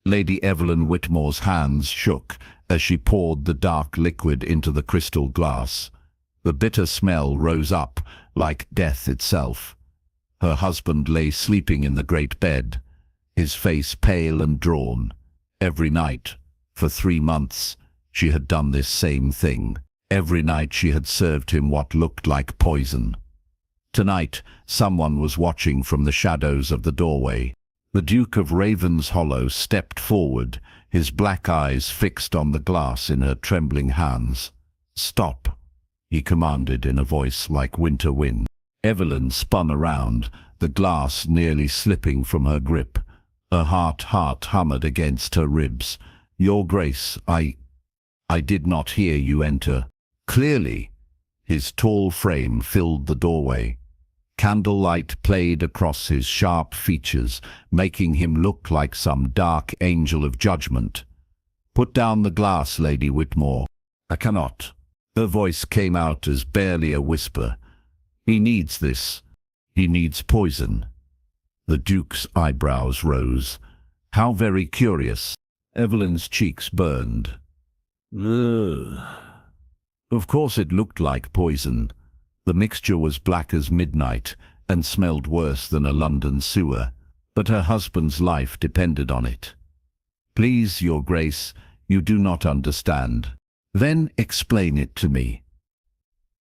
Lady Evelyn Whitmore's hands shook as she poured the dark liquid into the crystal glass. The bitter smell rose up like death itself. Her husband lay sleeping in the great bed, his face pale and drawn. Every night, for 3 months, she had done this same thing. Every night she had served him what looked like poison. Tonight, someone was watching from the shadows of the doorway. The Duke of Ravenshollow stepped forward, his black eyes fixed on the glass in her trembling hands. "Stop," he commanded in a voice like winter wind. Evelyn spun around, the glass nearly slipping from her grip. Her heart hummed against her ribs. "Your Grace, I did not hear you enter." Clearly, his tall frame filled the doorway. Candlelight played across his sharp features, making him look like some dark angel of judgment. "Put down the glass, Lady Whitmore." "I cannot." Her voice came out as barely a whisper. "He needs this. He needs poison." The Duke's eyebrows rose. "How very curious." Evelyn's cheeks burned. "Ugh." Of course it looked like poison. The mixture was black as midnight and smelled worse than a London sewer, but her husband's life depended on it. "Please, Your Grace, you do not understand." "Then explain it to me."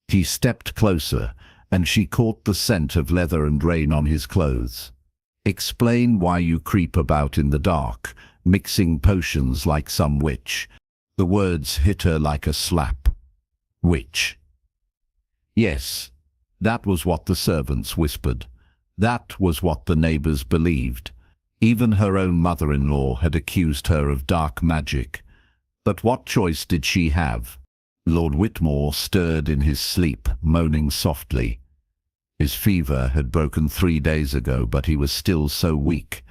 He stepped closer, and she caught the scent of leather and rain on his clothes. "Explain why you creep about in the dark, mixing potions like some witch." The words hit her like a slap. Witch. Yes, that was what the servants whispered. That was what the neighbors believed. Even her own mother-in-law had accused her of dark magic. But what choice did she have? Lord Whitmore stirred in his sleep, moaning softly. His fever had broken 3 days ago, but he was still so weak.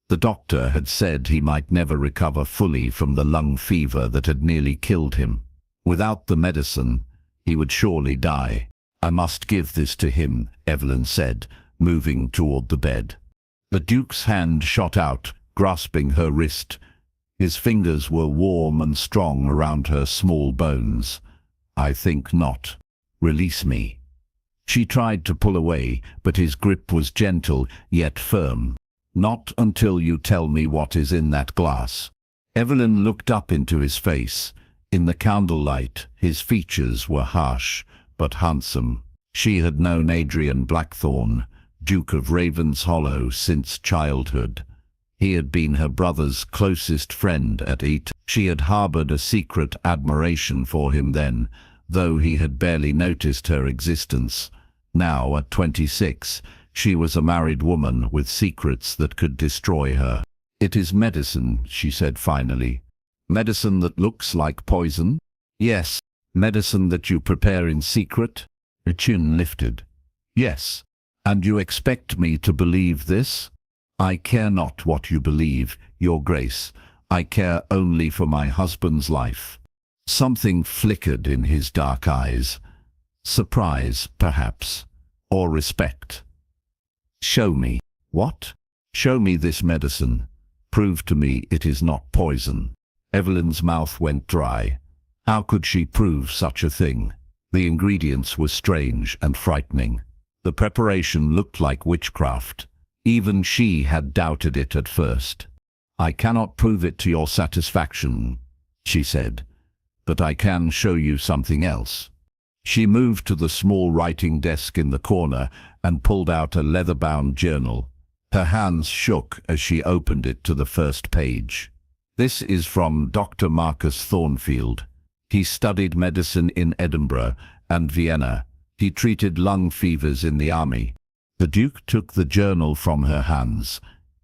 The doctor had said he might never recover fully from the lung fever that had nearly killed him. Without the medicine, he would surely die. "I must give this to him," Evelyn said, moving toward the bed. The Duke's hand shot out, grasping her wrist. His fingers were warm and strong around her small bones. "I think not. Release me." She tried to pull away, but his grip was gentle yet firm. "Not until you tell me what is in that glass." Evelyn looked up into his face. In the candlelight, his features were harsh, but handsome. She had known Adrian Blackthorne, Duke of Ravenshollow, since childhood. He had been her brother's closest friend at Eton. She had harbored a secret admiration for him then, though he had barely noticed her existence. Now, at 26, she was a married woman with secrets that could destroy her. "It is medicine," she said finally. "Medicine that looks like poison?" "Yes." "Medicine that you prepare in secret?" Her chin lifted. "Yes." "And you expect me to believe this?" "I care not what you believe, Your Grace. I care only for my husband's life." Something flickered in his dark eyes. Surprise, perhaps, or respect. "Show me." "What?" "Show me this medicine. Prove to me it is not poison." Evelyn's mouth went dry. How could she prove such a thing? The ingredients were strange and frightening. The preparation looked like witchcraft. Even she had doubted it at first. "I cannot prove it to your satisfaction," she said, "but I can show you something else." She moved to the small writing desk in the corner and pulled out a leather-bound journal. Her hands shook as she opened it to the first page. "This is from Dr. Marcus Thornfield. He studied medicine in Edinburgh and Vienna. He treated lung fevers in the army." The Duke took the journal from her hands.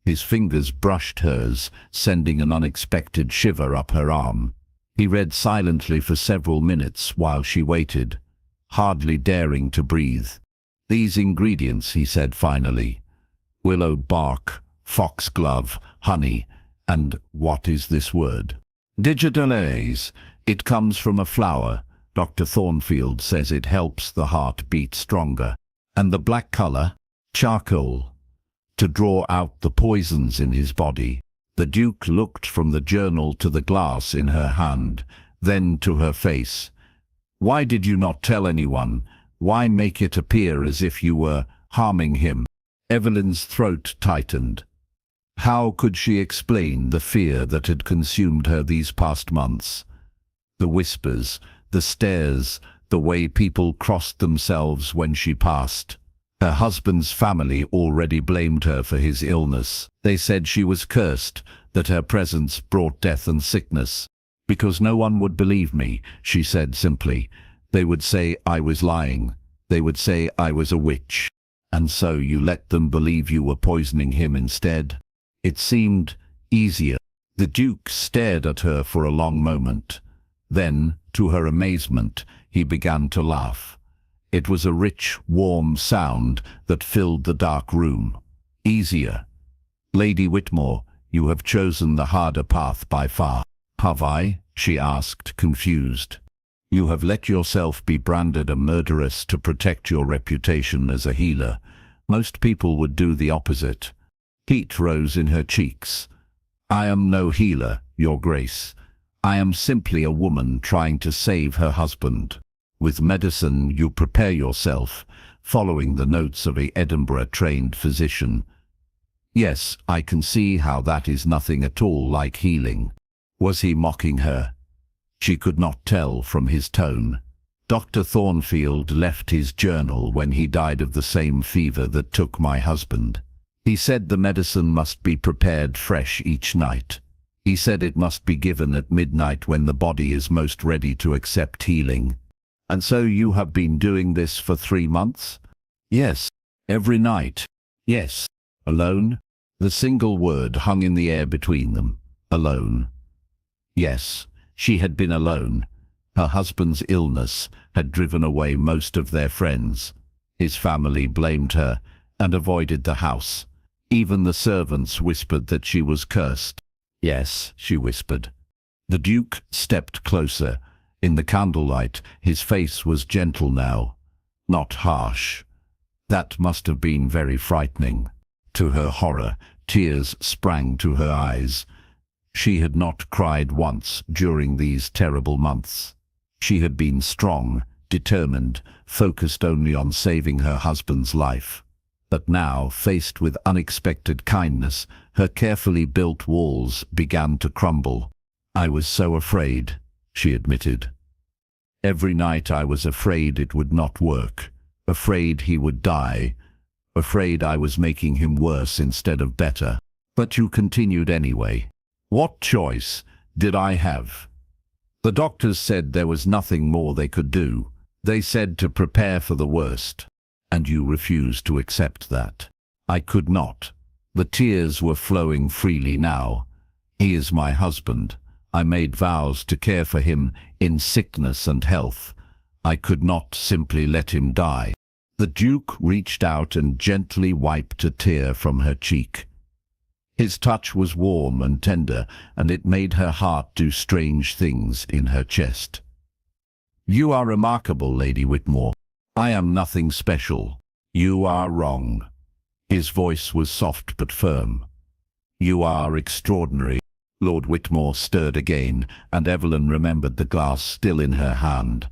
His fingers brushed hers, sending an unexpected shiver up her arm. He read silently for several minutes while she waited, hardly daring to breathe. "These ingredients," he said finally. "Willow bark, foxglove, honey, and what is this word?" "Digitales. It comes from a flower. Dr. Thornfield says it helps the heart beat stronger." "And the black color?" "Charcoal. To draw out the poisons in his body." The Duke looked from the journal to the glass in her hand, then to her face. "Why did you not tell anyone? Why make it appear as if you were harming him?" Evelyn's throat tightened. How could she explain the fear that had consumed her these past months? The whispers, the stares, the way people crossed themselves when she passed. Her husband's family already blamed her for his illness. They said she was cursed, that her presence brought death and sickness. "Because no one would believe me," she said simply. "They would say I was lying. They would say I was a witch. And so you let them believe you were poisoning him instead?" It seemed easier. The Duke stared at her for a long moment. Then, to her amazement, he began to laugh. It was a rich, warm sound that filled the dark room. "Easier. Lady Whitmore, you have chosen the harder path by far." "Have I?" she asked, confused. "You have let yourself be branded a murderess to protect your reputation as a healer. Most people would do the opposite." Heat rose in her cheeks. "I am no healer, Your Grace. I am simply a woman trying to save her husband. With medicine you prepare yourself, following the notes of an Edinburgh-trained physician. Yes, I can see how that is nothing at all like healing." Was he mocking her? She could not tell from his tone. "Dr. Thornfield left his journal when he died of the same fever that took my husband. He said the medicine must be prepared fresh each night. He said it must be given at midnight when the body is most ready to accept healing." "And so you have been doing this for 3 months?" "Yes, every night." "Yes." "Alone?" The single word hung in the air between them. Alone. Yes, she had been alone. Her husband's illness had driven away most of their friends. His family blamed her and avoided the house. Even the servants whispered that she was cursed. "Yes," she whispered. The Duke stepped closer. In the candlelight, his face was gentle now, not harsh. That must have been very frightening. To her horror, tears sprang to her eyes. She had not cried once during these terrible months. She had been strong, determined, focused only on saving her husband's life. But now, faced with unexpected kindness, her carefully built walls began to crumble. "I was so afraid," she admitted. "Every night I was afraid it would not work, afraid he would die, afraid I was making him worse instead of better. But you continued anyway. What choice did I have? The doctors said there was nothing more they could do. They said to prepare for the worst. And you refused to accept that." "I could not." The tears were flowing freely now. "He is my husband. I made vows to care for him in sickness and health. I could not simply let him die." The Duke reached out and gently wiped a tear from her cheek. His touch was warm and tender, and it made her heart do strange things in her chest. "You are remarkable, Lady Whitmore. I am nothing special. You are wrong." His voice was soft but firm. "You are extraordinary." Lord Whitmore stirred again, and Evelyn remembered the glass still in her hand.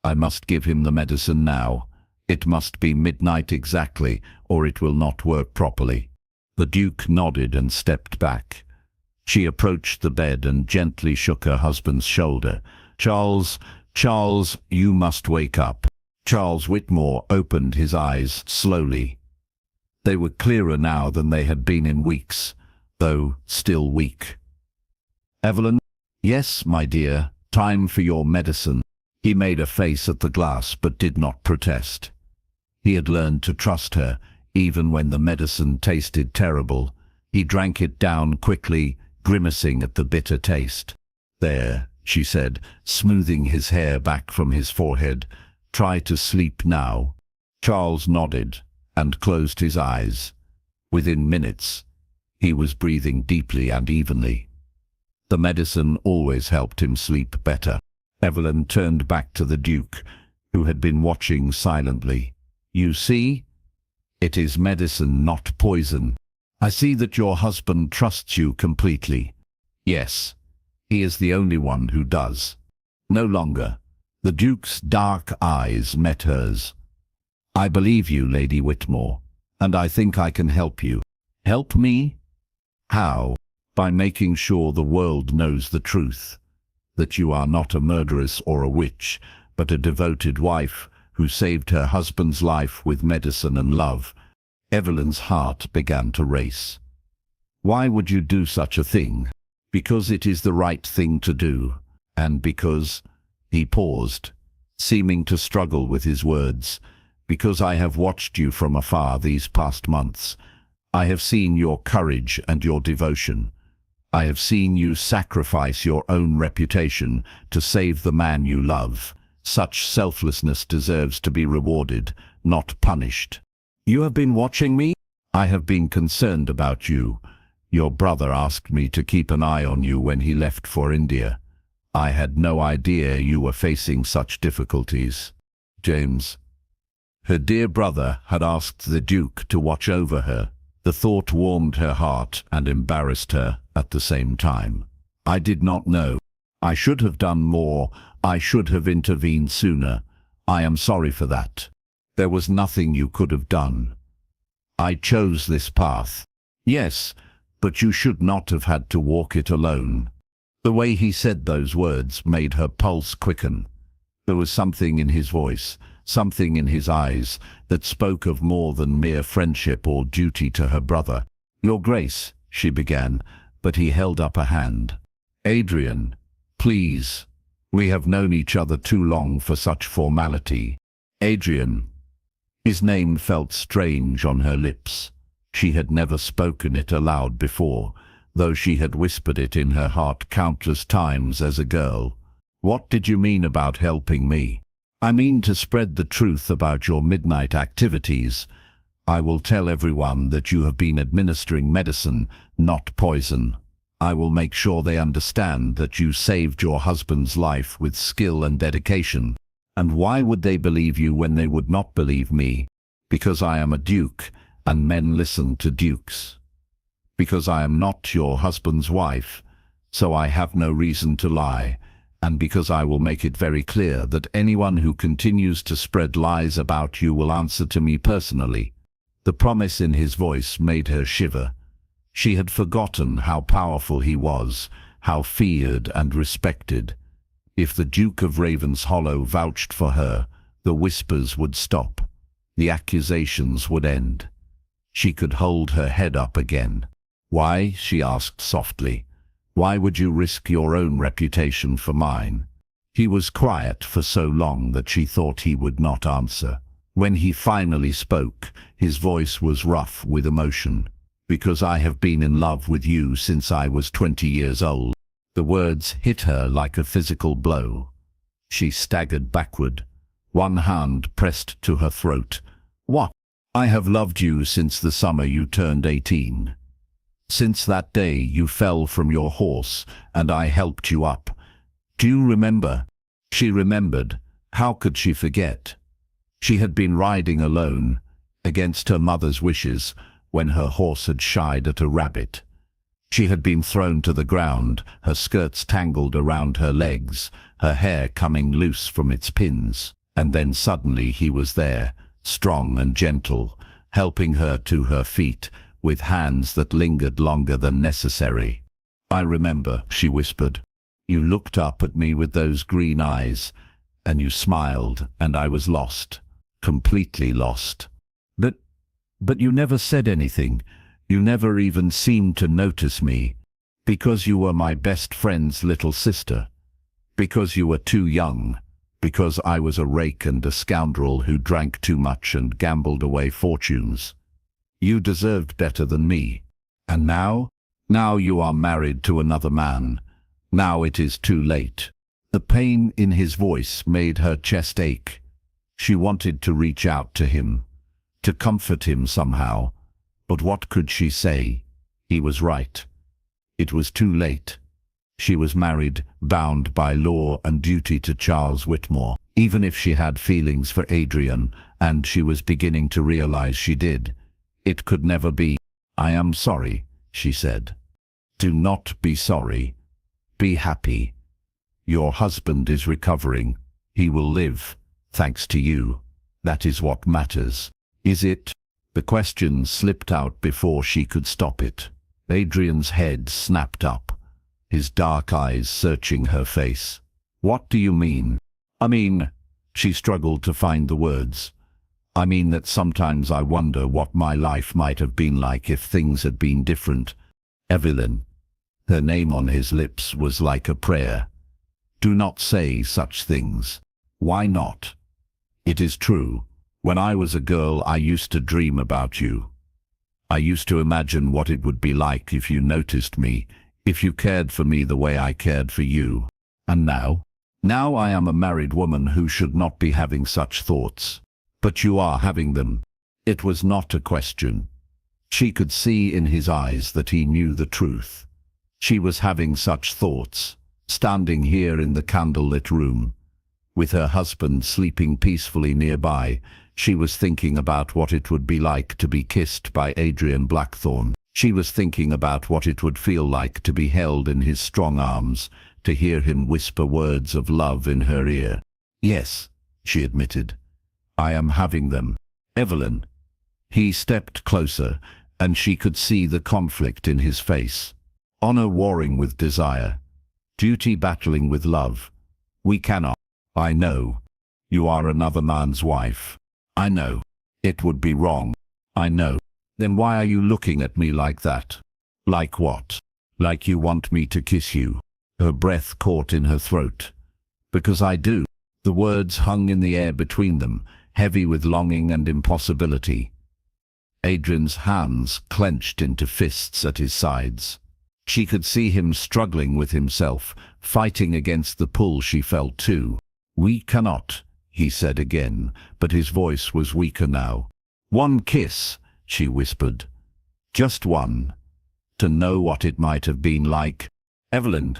"I must give him the medicine now. It must be midnight exactly, or it will not work properly." The Duke nodded and stepped back. She approached the bed and gently shook her husband's shoulder. Charles, you must wake up." Charles Whitmore opened his eyes slowly. They were clearer now than they had been in weeks, though still weak. "Evelyn?" "Yes, my dear, time for your medicine." He made a face at the glass but did not protest. He had learned to trust her, even when the medicine tasted terrible. He drank it down quickly, grimacing at the bitter taste. "There," she said, smoothing his hair back from his forehead. "Try to sleep now." Charles nodded and closed his eyes. Within minutes, he was breathing deeply and evenly. The medicine always helped him sleep better. Evelyn turned back to the Duke, who had been watching silently. "You see? It is medicine, not poison." I see that your husband trusts you completely. Yes, he is the only one who does. No longer. The Duke's dark eyes met hers. I believe you, Lady Whitmore, and I think I can help you. Help me? How? By making sure the world knows the truth. That you are not a murderess or a witch, but a devoted wife who saved her husband's life with medicine and love. Evelyn's heart began to race. Why would you do such a thing? Because it is the right thing to do, and because... He paused, seeming to struggle with his words. Because I have watched you from afar these past months. I have seen your courage and your devotion. I have seen you sacrifice your own reputation to save the man you love. Such selflessness deserves to be rewarded, not punished. You have been watching me? I have been concerned about you. Your brother asked me to keep an eye on you when he left for India. I had no idea you were facing such difficulties. James. Her dear brother had asked the Duke to watch over her. The thought warmed her heart and embarrassed her at the same time. I did not know. I should have done more. I should have intervened sooner. I am sorry for that. There was nothing you could have done. I chose this path. Yes, but you should not have had to walk it alone. The way he said those words made her pulse quicken. There was something in his voice, something in his eyes, that spoke of more than mere friendship or duty to her brother. Your Grace, she began, but he held up a hand. Adrian, please. We have known each other too long for such formality. Adrian. His name felt strange on her lips. She had never spoken it aloud before, though she had whispered it in her heart countless times as a girl. What did you mean about helping me? I mean to spread the truth about your midnight activities. I will tell everyone that you have been administering medicine, not poison. I will make sure they understand that you saved your husband's life with skill and dedication. And why would they believe you when they would not believe me? Because I am a duke, and men listen to dukes. Because I am not your husband's wife, so I have no reason to lie, and because I will make it very clear that anyone who continues to spread lies about you will answer to me personally. The promise in his voice made her shiver. She had forgotten how powerful he was, how feared and respected. If the Duke of Ravenshollow vouched for her, the whispers would stop. The accusations would end. She could hold her head up again. Why? She asked softly. Why would you risk your own reputation for mine? He was quiet for so long that she thought he would not answer. When he finally spoke, his voice was rough with emotion. Because I have been in love with you since I was 20 years old. The words hit her like a physical blow. She staggered backward, one hand pressed to her throat. What? I have loved you since the summer you turned 18. Since that day you fell from your horse, and I helped you up. Do you remember? She remembered. How could she forget? She had been riding alone, against her mother's wishes, when her horse had shied at a rabbit. She had been thrown to the ground, her skirts tangled around her legs, her hair coming loose from its pins. And then suddenly he was there, strong and gentle, helping her to her feet, with hands that lingered longer than necessary. I remember, she whispered. You looked up at me with those green eyes, and you smiled, and I was lost, completely lost. But you never said anything. You never even seemed to notice me, because you were my best friend's little sister, because you were too young, because I was a rake and a scoundrel who drank too much and gambled away fortunes. You deserved better than me. And now? Now you are married to another man. Now it is too late. The pain in his voice made her chest ache. She wanted to reach out to him, to comfort him somehow. But what could she say? He was right. It was too late. She was married, bound by law and duty to Charles Whitmore. Even if she had feelings for Adrian, and she was beginning to realize she did, it could never be. I am sorry, she said. Do not be sorry. Be happy. Your husband is recovering. He will live, thanks to you. That is what matters. Is it? The question slipped out before she could stop it. Adrian's head snapped up, his dark eyes searching her face. What do you mean? I mean, she struggled to find the words. I mean that sometimes I wonder what my life might have been like if things had been different. Evelyn. Her name on his lips was like a prayer. Do not say such things. Why not? It is true. When I was a girl, I used to dream about you. I used to imagine what it would be like if you noticed me, if you cared for me the way I cared for you. And now? Now I am a married woman who should not be having such thoughts. But you are having them. It was not a question. She could see in his eyes that he knew the truth. She was having such thoughts, standing here in the candlelit room. With her husband sleeping peacefully nearby, she was thinking about what it would be like to be kissed by Adrian Blackthorne. She was thinking about what it would feel like to be held in his strong arms, to hear him whisper words of love in her ear. Yes, she admitted. I am having them. Evelyn. He stepped closer, and she could see the conflict in his face. Honor warring with desire. Duty battling with love. We cannot. I know. You are another man's wife. I know. It would be wrong. I know. Then why are you looking at me like that? Like what? Like you want me to kiss you. Her breath caught in her throat. Because I do. The words hung in the air between them, heavy with longing and impossibility. Adrian's hands clenched into fists at his sides. She could see him struggling with himself, fighting against the pull she felt too. We cannot, he said again, but his voice was weaker now. One kiss, she whispered. Just one. To know what it might have been like. Evelyn,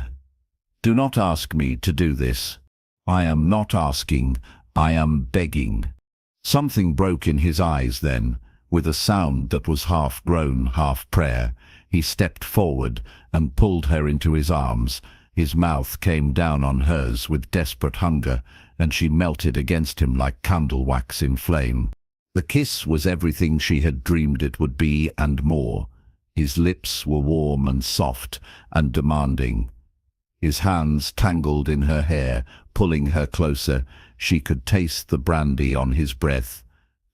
do not ask me to do this. I am not asking, I am begging. Something broke in his eyes then, with a sound that was half groan, half prayer. He stepped forward and pulled her into his arms. His mouth came down on hers with desperate hunger, and she melted against him like candle wax in flame. The kiss was everything she had dreamed it would be and more. His lips were warm and soft and demanding. His hands tangled in her hair, pulling her closer. She could taste the brandy on his breath,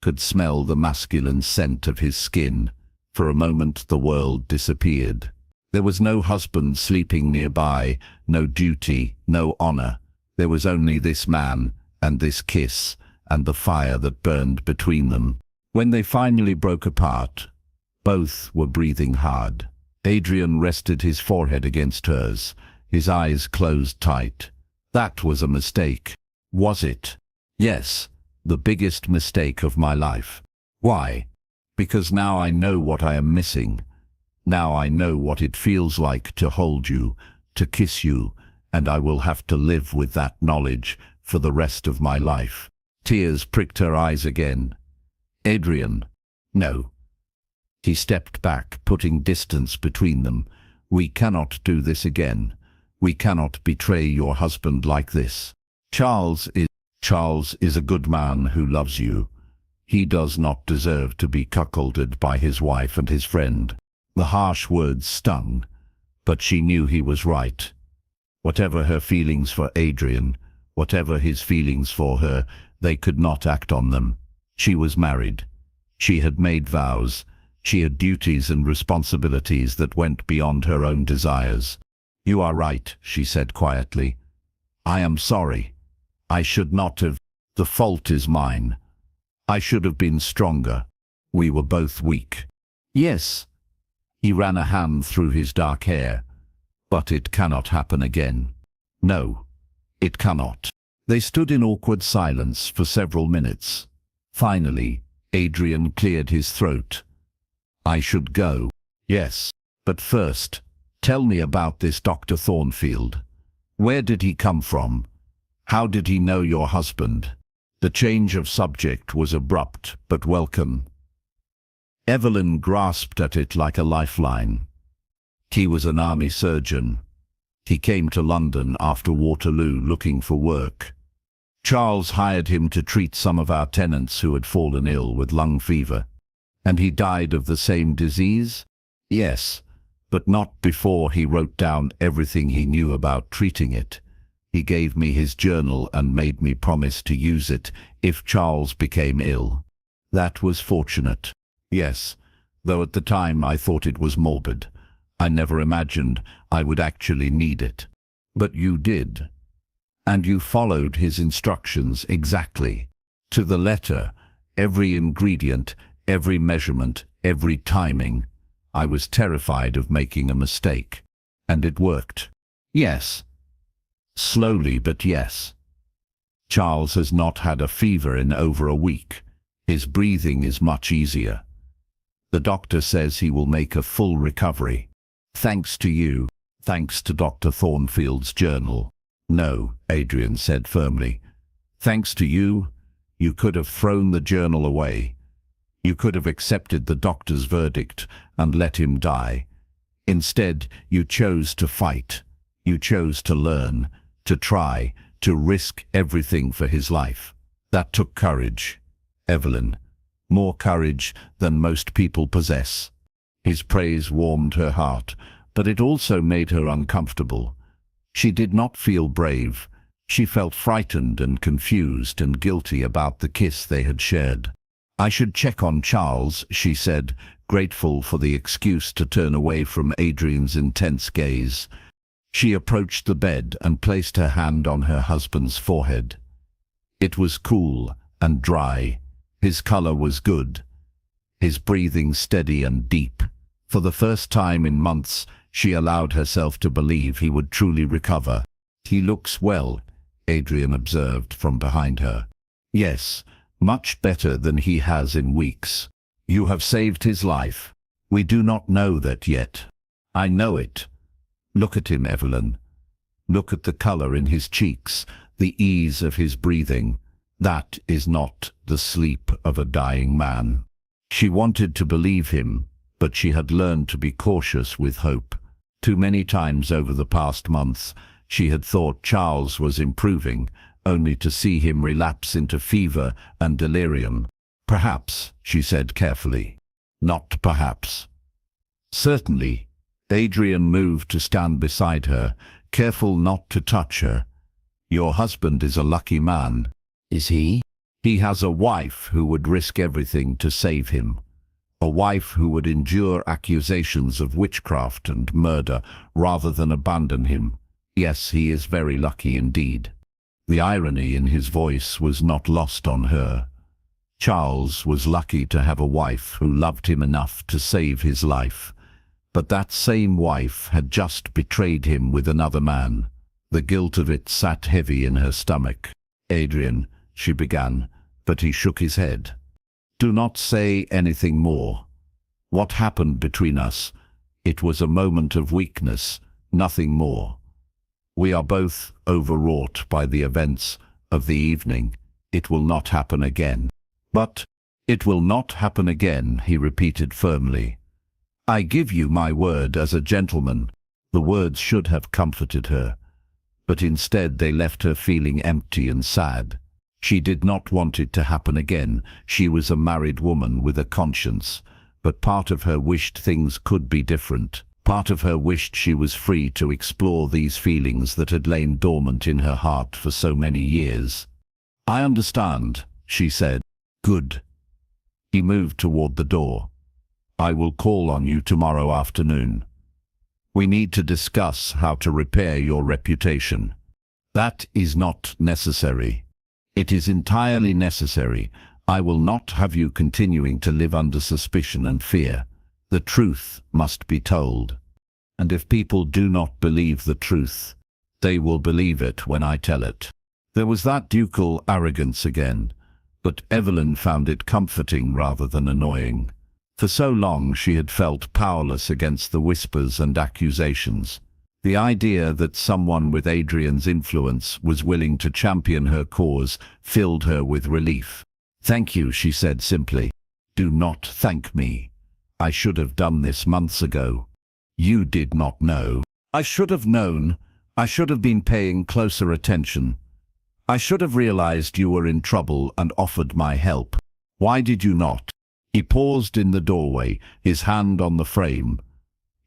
could smell the masculine scent of his skin. For a moment the world disappeared. There was no husband sleeping nearby, no duty, no honor. There was only this man, and this kiss, and the fire that burned between them. When they finally broke apart, both were breathing hard. Adrian rested his forehead against hers, his eyes closed tight. That was a mistake. Was it? Yes, the biggest mistake of my life. Why? Because now I know what I am missing. Now I know what it feels like to hold you, to kiss you, and I will have to live with that knowledge for the rest of my life. Tears pricked her eyes again. Adrian. No. He stepped back, putting distance between them. We cannot do this again. We cannot betray your husband like this. Charles is a good man who loves you. He does not deserve to be cuckolded by his wife and his friend. The harsh words stung, but she knew he was right. Whatever her feelings for Adrian, whatever his feelings for her, they could not act on them. She was married. She had made vows. She had duties and responsibilities that went beyond her own desires. You are right, she said quietly. I am sorry. I should not have. The fault is mine. I should have been stronger. We were both weak. Yes. He ran a hand through his dark hair. But it cannot happen again. No, it cannot. They stood in awkward silence for several minutes. Finally, Adrian cleared his throat. I should go. Yes, but first, tell me about this Dr. Thornfield. Where did he come from? How did he know your husband? The change of subject was abrupt but welcome. Evelyn grasped at it like a lifeline. He was an army surgeon. He came to London after Waterloo looking for work. Charles hired him to treat some of our tenants who had fallen ill with lung fever. And he died of the same disease? Yes, but not before he wrote down everything he knew about treating it. He gave me his journal and made me promise to use it if Charles became ill. That was fortunate. Yes, though at the time I thought it was morbid. I never imagined I would actually need it. But you did. And you followed his instructions exactly. To the letter, every ingredient, every measurement, every timing. I was terrified of making a mistake. And it worked. Yes. Slowly, but yes. Charles has not had a fever in over a week. His breathing is much easier. The doctor says he will make a full recovery. Thanks to you. Thanks to Dr. Thornfield's journal. No, Adrian said firmly. Thanks to you, you could have thrown the journal away. You could have accepted the doctor's verdict and let him die. Instead, you chose to fight. You chose to learn, to try, to risk everything for his life. That took courage, Evelyn. More courage than most people possess. His praise warmed her heart, but it also made her uncomfortable. She did not feel brave. She felt frightened and confused and guilty about the kiss they had shared. I should check on Charles, she said, grateful for the excuse to turn away from Adrian's intense gaze. She approached the bed and placed her hand on her husband's forehead. It was cool and dry. His color was good. His breathing steady and deep. For the first time in months, she allowed herself to believe he would truly recover. He looks well, Adrian observed from behind her. Yes, much better than he has in weeks. You have saved his life. We do not know that yet. I know it. Look at him, Evelyn. Look at the color in his cheeks, the ease of his breathing. That is not the sleep of a dying man. She wanted to believe him, but she had learned to be cautious with hope. Too many times over the past months, she had thought Charles was improving, only to see him relapse into fever and delirium. Perhaps, she said carefully. Not perhaps. Certainly. Adrian moved to stand beside her, careful not to touch her. Your husband is a lucky man. Is he? He has a wife who would risk everything to save him. A wife who would endure accusations of witchcraft and murder rather than abandon him. Yes, he is very lucky indeed. The irony in his voice was not lost on her. Charles was lucky to have a wife who loved him enough to save his life. But that same wife had just betrayed him with another man. The guilt of it sat heavy in her stomach. Adrian, she began, but he shook his head. Do not say anything more. What happened between us? It was a moment of weakness, nothing more. We are both overwrought by the events of the evening. It will not happen again. But it will not happen again, he repeated firmly. I give you my word as a gentleman. The words should have comforted her, but instead they left her feeling empty and sad. She did not want it to happen again. She was a married woman with a conscience, but part of her wished things could be different. Part of her wished she was free to explore these feelings that had lain dormant in her heart for so many years. I understand, she said. Good. He moved toward the door. I will call on you tomorrow afternoon. We need to discuss how to repair your reputation. That is not necessary. It is entirely necessary. I will not have you continuing to live under suspicion and fear. The truth must be told. And if people do not believe the truth, they will believe it when I tell it. There was that ducal arrogance again, but Evelyn found it comforting rather than annoying. For so long she had felt powerless against the whispers and accusations. The idea that someone with Adrian's influence was willing to champion her cause filled her with relief. Thank you, she said simply. Do not thank me. I should have done this months ago. You did not know. I should have known. I should have been paying closer attention. I should have realized you were in trouble and offered my help. Why did you not? He paused in the doorway, his hand on the frame.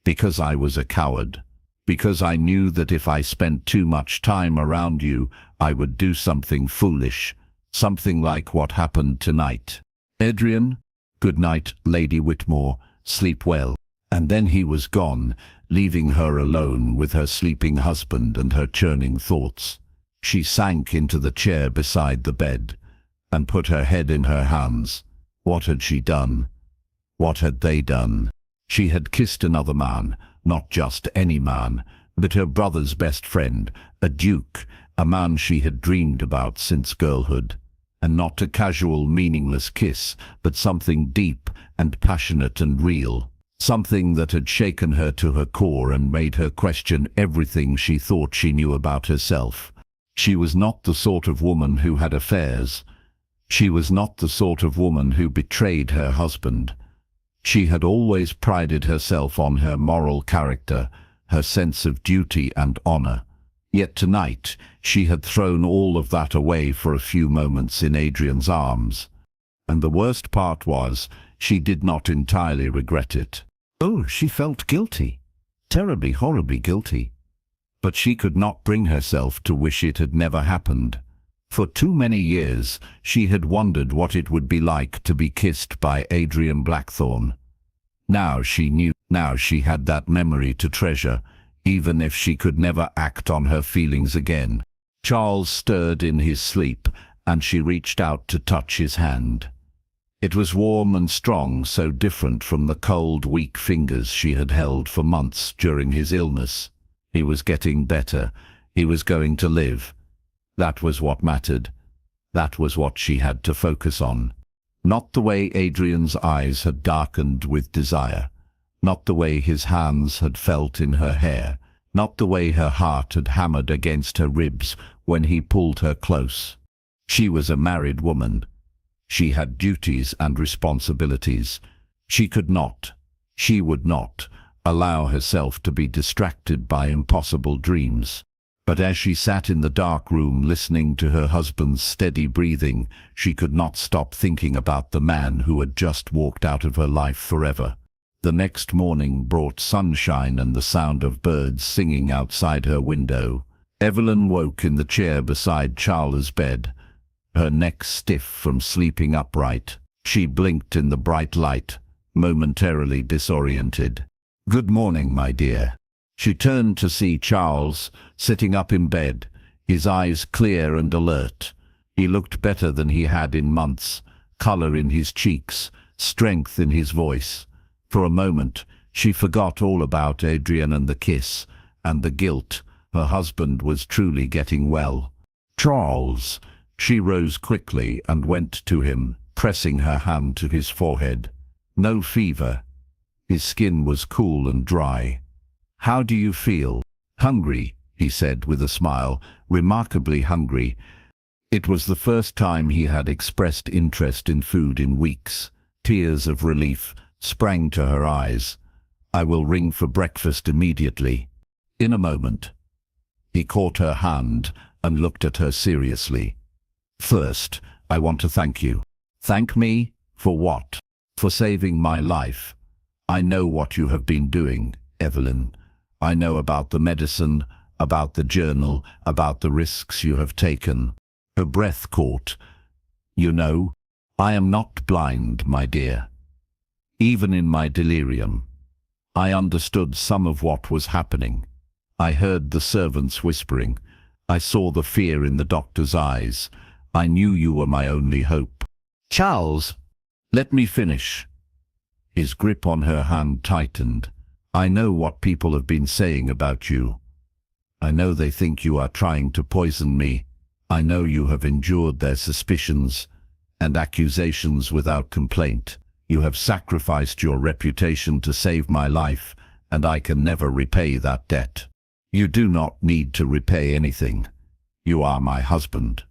Because I was a coward. Because I knew that if I spent too much time around you, I would do something foolish. Something like what happened tonight. Adrian, good night, Lady Whitmore. Sleep well. And then he was gone, leaving her alone with her sleeping husband and her churning thoughts. She sank into the chair beside the bed and put her head in her hands. What had she done? What had they done? She had kissed another man, not just any man, but her brother's best friend, a duke, a man she had dreamed about since girlhood. And not a casual, meaningless kiss, but something deep and passionate and real. Something that had shaken her to her core and made her question everything she thought she knew about herself. She was not the sort of woman who had affairs. She was not the sort of woman who betrayed her husband. She had always prided herself on her moral character, her sense of duty and honor. Yet tonight, she had thrown all of that away for a few moments in Adrian's arms. And the worst part was, she did not entirely regret it. Oh, she felt guilty. Terribly, horribly guilty. But she could not bring herself to wish it had never happened. For too many years, she had wondered what it would be like to be kissed by Adrian Blackthorne. Now she knew. Now she had that memory to treasure, even if she could never act on her feelings again. Charles stirred in his sleep, and she reached out to touch his hand. It was warm and strong, so different from the cold, weak fingers she had held for months during his illness. He was getting better. He was going to live. That was what mattered. That was what she had to focus on. Not the way Adrian's eyes had darkened with desire. Not the way his hands had felt in her hair. Not the way her heart had hammered against her ribs when he pulled her close. She was a married woman. She had duties and responsibilities. She could not, she would not, allow herself to be distracted by impossible dreams. But as she sat in the dark room listening to her husband's steady breathing, she could not stop thinking about the man who had just walked out of her life forever. The next morning brought sunshine and the sound of birds singing outside her window. Evelyn woke in the chair beside Charles' bed, her neck stiff from sleeping upright. She blinked in the bright light, momentarily disoriented. "Good morning, my dear." She turned to see Charles, sitting up in bed, his eyes clear and alert. He looked better than he had in months, color in his cheeks, strength in his voice. For a moment, she forgot all about Adrian and the kiss, and the guilt. Her husband was truly getting well. "Charles." She rose quickly and went to him, pressing her hand to his forehead. No fever. His skin was cool and dry. "How do you feel?" "Hungry," he said with a smile, "remarkably hungry." It was the first time he had expressed interest in food in weeks. Tears of relief sprang to her eyes. "I will ring for breakfast immediately." "In a moment." He caught her hand and looked at her seriously. "First, I want to thank you." "Thank me? For what?" "For saving my life. I know what you have been doing, Evelyn. I know about the medicine, about the journal, about the risks you have taken." Her breath caught. "You know, I am not blind, my dear. Even in my delirium, I understood some of what was happening. I heard the servants whispering. I saw the fear in the doctor's eyes. I knew you were my only hope." "Charles, let me finish." His grip on her hand tightened. "I know what people have been saying about you. I know they think you are trying to poison me. I know you have endured their suspicions and accusations without complaint. You have sacrificed your reputation to save my life, and I can never repay that debt. You do not need to repay anything. You are my husband.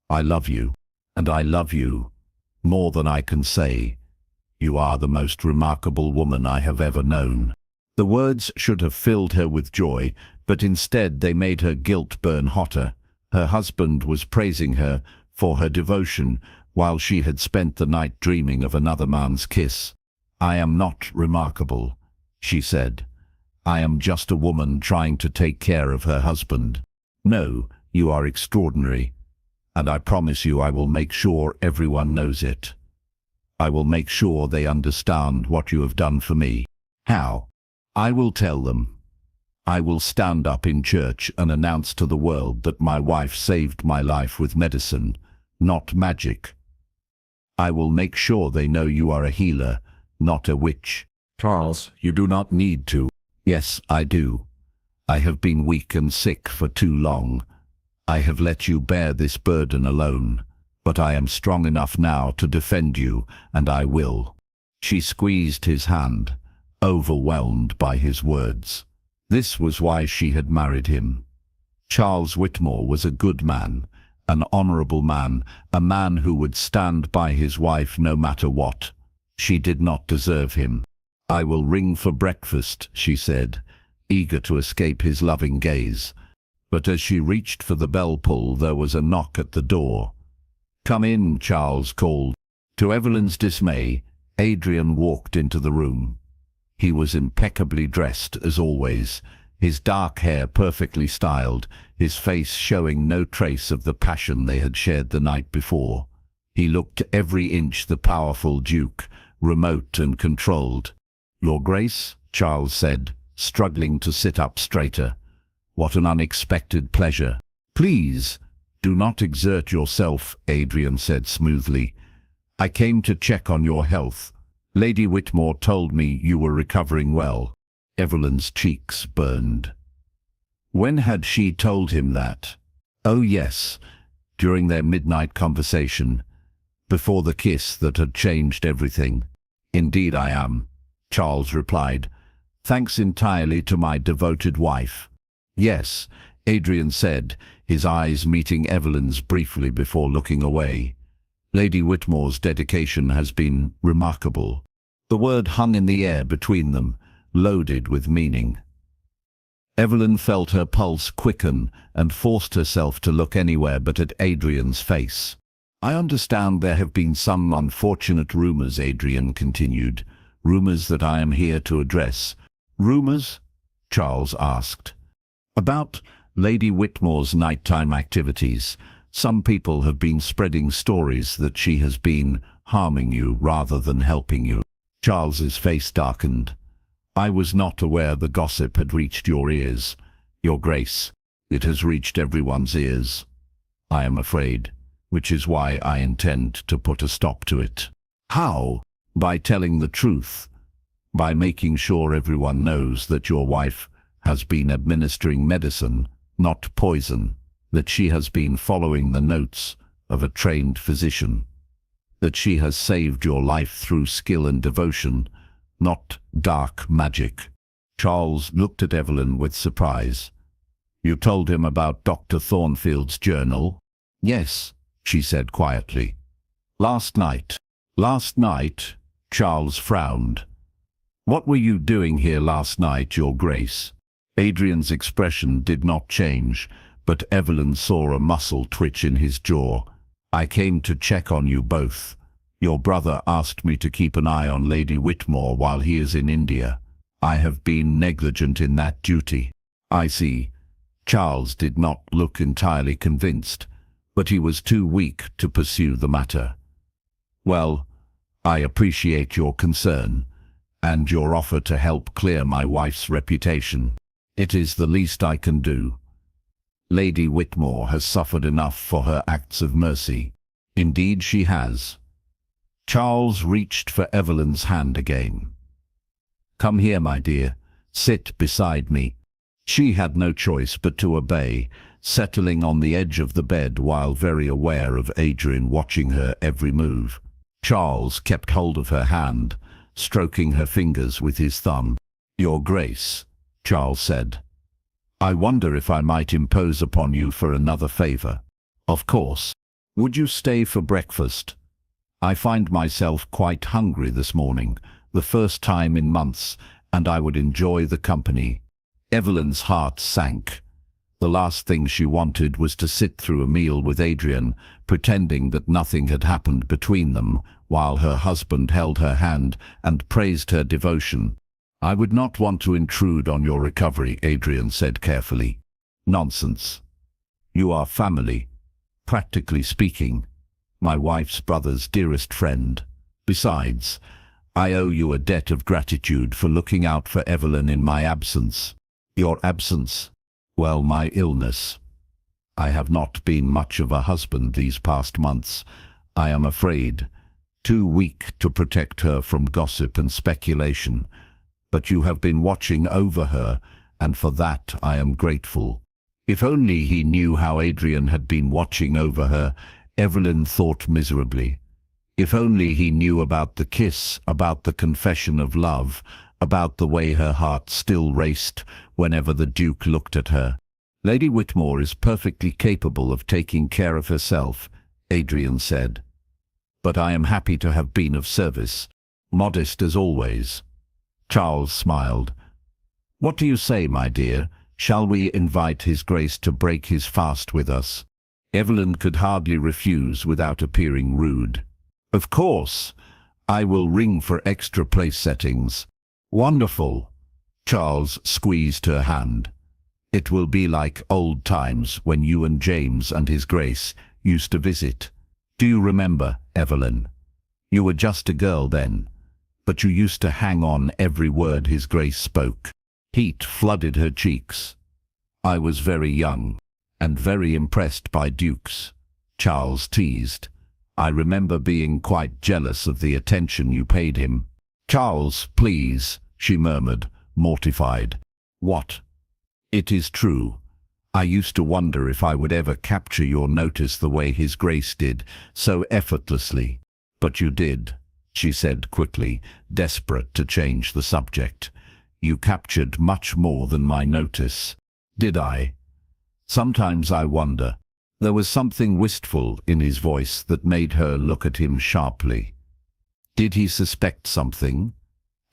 I love you, and I love you more than I can say. You are the most remarkable woman I have ever known." The words should have filled her with joy, but instead they made her guilt burn hotter. Her husband was praising her for her devotion, while she had spent the night dreaming of another man's kiss. "I am not remarkable," she said. "I am just a woman trying to take care of her husband." "No, you are extraordinary, and I promise you I will make sure everyone knows it. I will make sure they understand what you have done for me." "How?" "I will tell them. I will stand up in church and announce to the world that my wife saved my life with medicine, not magic. I will make sure they know you are a healer, not a witch." "Charles, you do not need to." "Yes, I do. I have been weak and sick for too long. I have let you bear this burden alone, but I am strong enough now to defend you, and I will." She squeezed his hand, overwhelmed by his words. This was why she had married him. Charles Whitmore was a good man, an honorable man, a man who would stand by his wife no matter what. She did not deserve him. "I will ring for breakfast," she said, eager to escape his loving gaze. But as she reached for the bell pull, there was a knock at the door. "Come in," Charles called. To Evelyn's dismay, Adrian walked into the room. He was impeccably dressed, as always, his dark hair perfectly styled, his face showing no trace of the passion they had shared the night before. He looked every inch the powerful Duke, remote and controlled. "Your Grace," Charles said, struggling to sit up straighter. "What an unexpected pleasure." "Please, do not exert yourself," Adrian said smoothly. "I came to check on your health. Lady Whitmore told me you were recovering well." Evelyn's cheeks burned. When had she told him that? Oh yes, during their midnight conversation, before the kiss that had changed everything. "Indeed I am," Charles replied, "thanks entirely to my devoted wife." "Yes," Adrian said, his eyes meeting Evelyn's briefly before looking away. "Lady Whitmore's dedication has been remarkable." The word hung in the air between them, loaded with meaning. Evelyn felt her pulse quicken and forced herself to look anywhere but at Adrian's face. "I understand there have been some unfortunate rumors," Adrian continued. "Rumors that I am here to address." "Rumors?" Charles asked. "About Lady Whitmore's nighttime activities. Some people have been spreading stories that she has been harming you rather than helping you." Charles's face darkened. "I was not aware the gossip had reached your ears, Your Grace. It has reached everyone's ears, I am afraid, which is why I intend to put a stop to it." "How?" "By telling the truth. By making sure everyone knows that your wife has been administering medicine, not poison, that she has been following the notes of a trained physician, that she has saved your life through skill and devotion, not dark magic." Charles looked at Evelyn with surprise. "You told him about Dr. Thornfield's journal?" "Yes," she said quietly. "Last night." "Last night?" Charles frowned. "What were you doing here last night, Your Grace?" Adrian's expression did not change, but Evelyn saw a muscle twitch in his jaw. "I came to check on you both. Your brother asked me to keep an eye on Lady Whitmore while he is in India. I have been negligent in that duty." "I see." Charles did not look entirely convinced, but he was too weak to pursue the matter. "Well, I appreciate your concern, and your offer to help clear my wife's reputation. It is the least I can do. Lady Whitmore has suffered enough for her acts of mercy." "Indeed she has." Charles reached for Evelyn's hand again. "Come here, my dear. Sit beside me." She had no choice but to obey, settling on the edge of the bed while very aware of Adrian watching her every move. Charles kept hold of her hand, stroking her fingers with his thumb. "Your Grace," Charles said, "I wonder if I might impose upon you for another favor." "Of course. Would you stay for breakfast? I find myself quite hungry this morning, the first time in months, and I would enjoy the company." Evelyn's heart sank. The last thing she wanted was to sit through a meal with Adrian, pretending that nothing had happened between them, while her husband held her hand and praised her devotion. "I would not want to intrude on your recovery," Adrian said carefully. "Nonsense. You are family, practically speaking, my wife's brother's dearest friend. Besides, I owe you a debt of gratitude for looking out for Evelyn in my absence." "Your absence?" "Well, my illness. I have not been much of a husband these past months, I am afraid. Too weak to protect her from gossip and speculation. But you have been watching over her, and for that I am grateful." If only he knew how Adrian had been watching over her, Evelyn thought miserably. If only he knew about the kiss, about the confession of love, about the way her heart still raced whenever the Duke looked at her. "Lady Whitmore is perfectly capable of taking care of herself," Adrian said. "But I am happy to have been of service, modest as always." Charles smiled. "What do you say, my dear? Shall we invite His Grace to break his fast with us?" Evelyn could hardly refuse without appearing rude. "Of course. I will ring for extra place settings." "Wonderful." Charles squeezed her hand. "It will be like old times when you and James and His Grace used to visit. Do you remember, Evelyn? You were just a girl then, but you used to hang on every word His Grace spoke." Heat flooded her cheeks. "I was very young, and very impressed by dukes," Charles teased. "I remember being quite jealous of the attention you paid him." "Charles, please," she murmured, mortified. "What?" "It is true. I used to wonder if I would ever capture your notice the way His Grace did, so effortlessly. But you did," she said quickly, desperate to change the subject. "You captured much more than my notice." "Did I? Sometimes I wonder." There was something wistful in his voice that made her look at him sharply. Did he suspect something?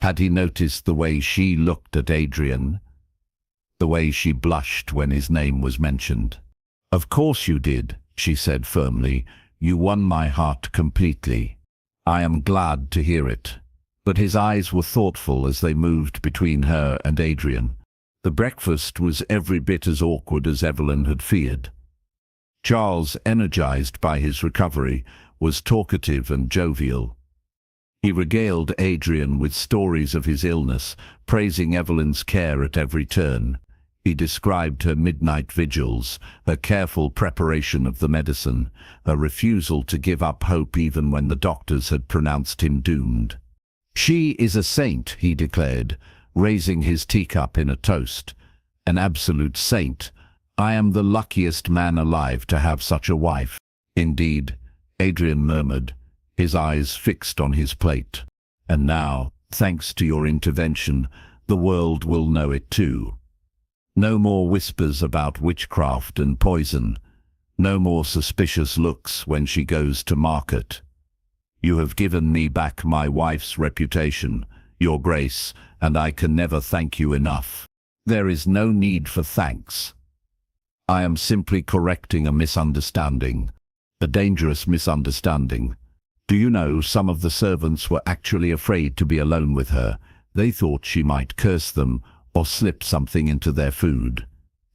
Had he noticed the way she looked at Adrian? The way she blushed when his name was mentioned? "Of course you did," she said firmly. "You won my heart completely." "I am glad to hear it." But his eyes were thoughtful as they moved between her and Adrian. The breakfast was every bit as awkward as Evelyn had feared. Charles, energized by his recovery, was talkative and jovial. He regaled Adrian with stories of his illness, praising Evelyn's care at every turn. He described her midnight vigils, her careful preparation of the medicine, her refusal to give up hope even when the doctors had pronounced him doomed. "She is a saint," he declared, raising his teacup in a toast. "An absolute saint. I am the luckiest man alive to have such a wife." "Indeed," Adrian murmured, his eyes fixed on his plate. "And now, thanks to your intervention, the world will know it too. No more whispers about witchcraft and poison. No more suspicious looks when she goes to market. You have given me back my wife's reputation, Your Grace, and I can never thank you enough." "There is no need for thanks. I am simply correcting a misunderstanding, a dangerous misunderstanding. Do you know, some of the servants were actually afraid to be alone with her. They thought she might curse them or slip something into their food.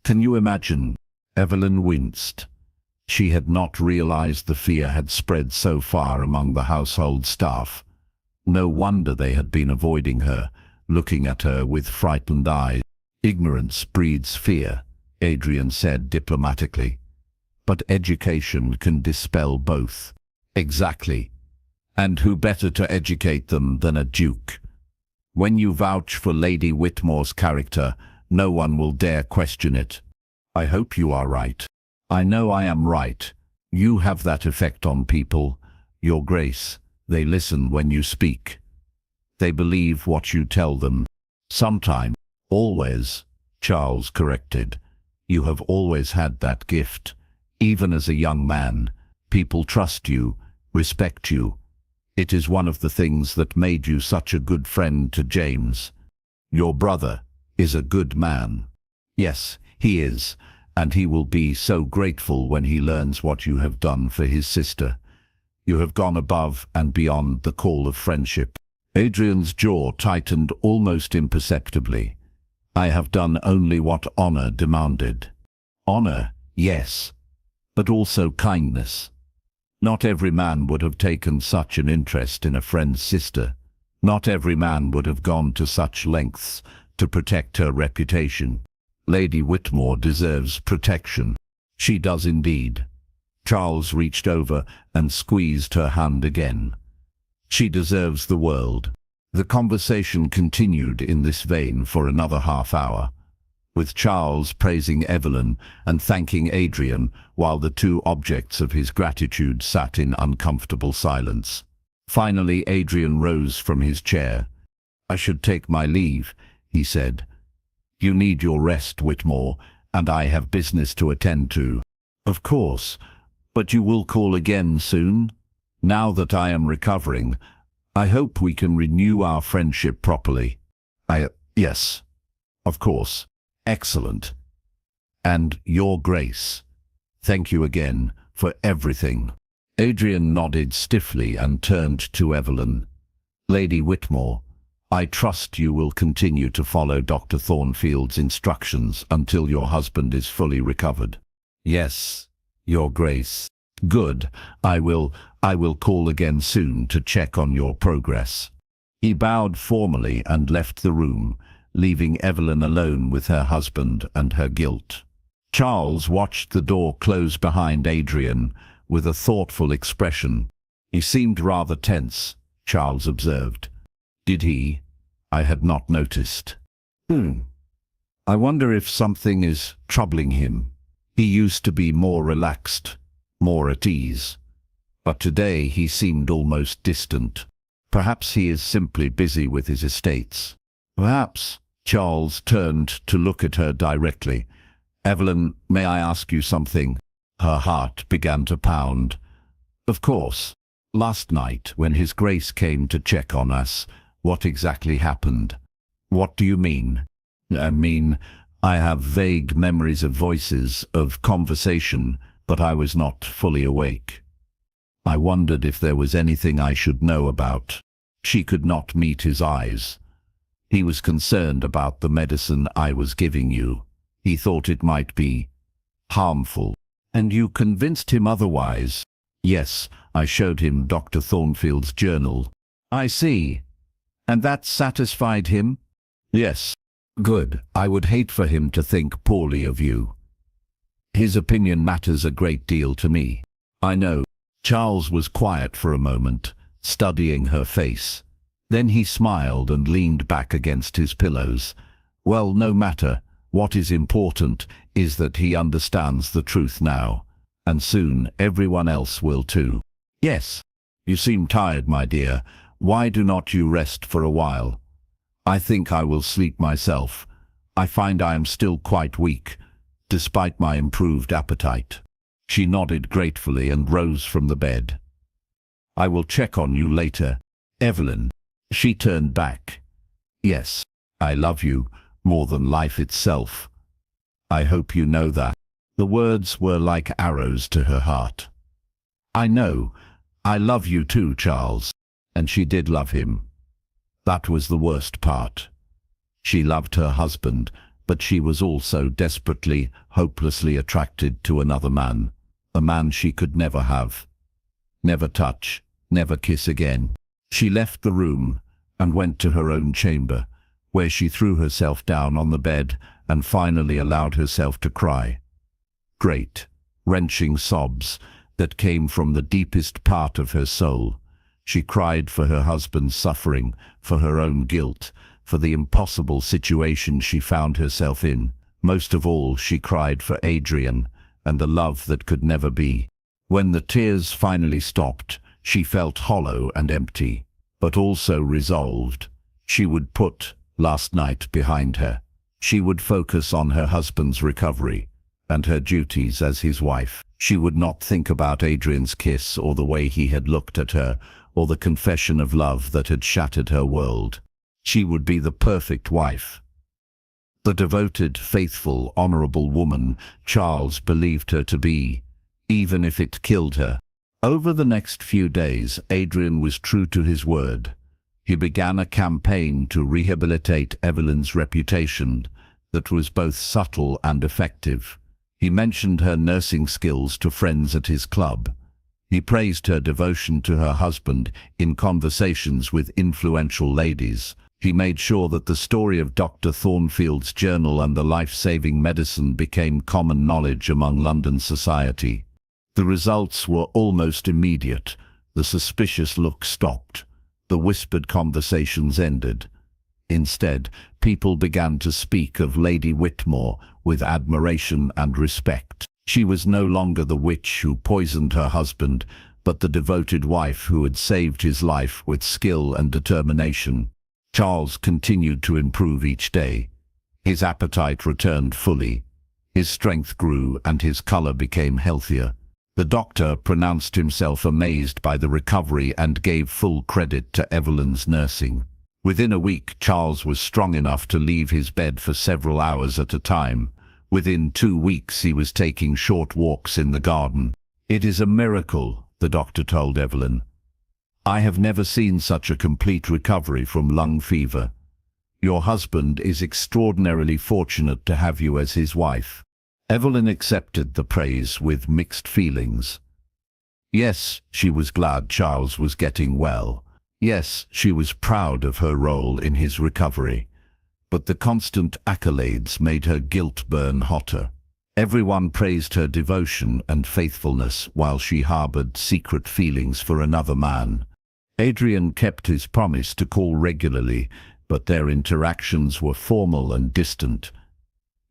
Can you imagine?" Evelyn winced. She had not realized the fear had spread so far among the household staff. No wonder they had been avoiding her, looking at her with frightened eyes. "Ignorance breeds fear," Adrian said diplomatically. "But education can dispel both." "Exactly. And who better to educate them than a duke? When you vouch for Lady Whitmore's character, no one will dare question it." "I hope you are right." "I know I am right. You have that effect on people, Your Grace. They listen when you speak. They believe what you tell them. Sometimes." "Always," Charles corrected. "You have always had that gift. Even as a young man, people trust you, respect you. It is one of the things that made you such a good friend to James. Your brother is a good man. Yes, he is, and he will be so grateful when he learns what you have done for his sister. You have gone above and beyond the call of friendship. Adrian's jaw tightened almost imperceptibly. I have done only what honor demanded. Honor, yes, but also kindness. Not every man would have taken such an interest in a friend's sister. Not every man would have gone to such lengths to protect her reputation. Lady Whitmore deserves protection. She does indeed. Charles reached over and squeezed her hand again. She deserves the world. The conversation continued in this vein for another half-hour, with Charles praising Evelyn and thanking Adrian while the two objects of his gratitude sat in uncomfortable silence. Finally, Adrian rose from his chair. "I should take my leave," he said. "You need your rest, Whitmore, and I have business to attend to." "Of course, but you will call again soon? Now that I am recovering, I hope we can renew our friendship properly." Yes, of course. Excellent. And Your Grace, thank you again for everything." Adrian nodded stiffly and turned to Evelyn. "Lady Whitmore, I trust you will continue to follow Dr. Thornfield's instructions until your husband is fully recovered." "Yes, Your Grace." "Good. I will call again soon to check on your progress." He bowed formally and left the room, leaving Evelyn alone with her husband and her guilt. Charles watched the door close behind Adrian with a thoughtful expression. "He seemed rather tense," Charles observed. "Did he? I had not noticed." I wonder if something is troubling him. He used to be more relaxed, more at ease. But today he seemed almost distant. Perhaps he is simply busy with his estates. Perhaps. Charles turned to look at her directly. "Evelyn, may I ask you something?" Her heart began to pound. "Of course. Last night, when His Grace came to check on us, what exactly happened?" "What do you mean?" I have vague memories of voices, of conversation, but I was not fully awake. I wondered if there was anything I should know about." She could not meet his eyes. "He was concerned about the medicine I was giving you. He thought it might be harmful." "And you convinced him otherwise?" "Yes, I showed him Dr. Thornfield's journal." "I see. And that satisfied him?" "Yes." "Good. I would hate for him to think poorly of you. His opinion matters a great deal to me." "I know." Charles was quiet for a moment, studying her face. Then he smiled and leaned back against his pillows. "Well, no matter. What is important is that he understands the truth now, and soon everyone else will too." "Yes." "You seem tired, my dear. Why do not you rest for a while?" "I think I will sleep myself. I find I am still quite weak, despite my improved appetite." She nodded gratefully and rose from the bed. "I will check on you later, Evelyn." She turned back. "Yes, I love you more than life itself. I hope you know that." The words were like arrows to her heart. "I know. I love you too, Charles." And she did love him. That was the worst part. She loved her husband, but she was also desperately, hopelessly attracted to another man, a man she could never have, never touch, never kiss again. She left the room and went to her own chamber, where she threw herself down on the bed and finally allowed herself to cry. Great, wrenching sobs that came from the deepest part of her soul. She cried for her husband's suffering, for her own guilt, for the impossible situation she found herself in. Most of all, she cried for Adrian and the love that could never be. When the tears finally stopped, she felt hollow and empty, but also resolved. She would put last night behind her. She would focus on her husband's recovery and her duties as his wife. She would not think about Adrian's kiss or the way he had looked at her or the confession of love that had shattered her world. She would be the perfect wife. The devoted, faithful, honorable woman Charles believed her to be, even if it killed her. Over the next few days, Adrian was true to his word. He began a campaign to rehabilitate Evelyn's reputation that was both subtle and effective. He mentioned her nursing skills to friends at his club. He praised her devotion to her husband in conversations with influential ladies. He made sure that the story of Dr. Thornfield's journal and the life-saving medicine became common knowledge among London society. The results were almost immediate. The suspicious look stopped. The whispered conversations ended. Instead, people began to speak of Lady Whitmore with admiration and respect. She was no longer the witch who poisoned her husband, but the devoted wife who had saved his life with skill and determination. Charles continued to improve each day. His appetite returned fully. His strength grew and his color became healthier. The doctor pronounced himself amazed by the recovery and gave full credit to Evelyn's nursing. Within a week, Charles was strong enough to leave his bed for several hours at a time. Within 2 weeks, he was taking short walks in the garden. "It is a miracle," the doctor told Evelyn. "I have never seen such a complete recovery from lung fever. Your husband is extraordinarily fortunate to have you as his wife." Evelyn accepted the praise with mixed feelings. Yes, she was glad Charles was getting well. Yes, she was proud of her role in his recovery. But the constant accolades made her guilt burn hotter. Everyone praised her devotion and faithfulness while she harbored secret feelings for another man. Adrian kept his promise to call regularly, but their interactions were formal and distant.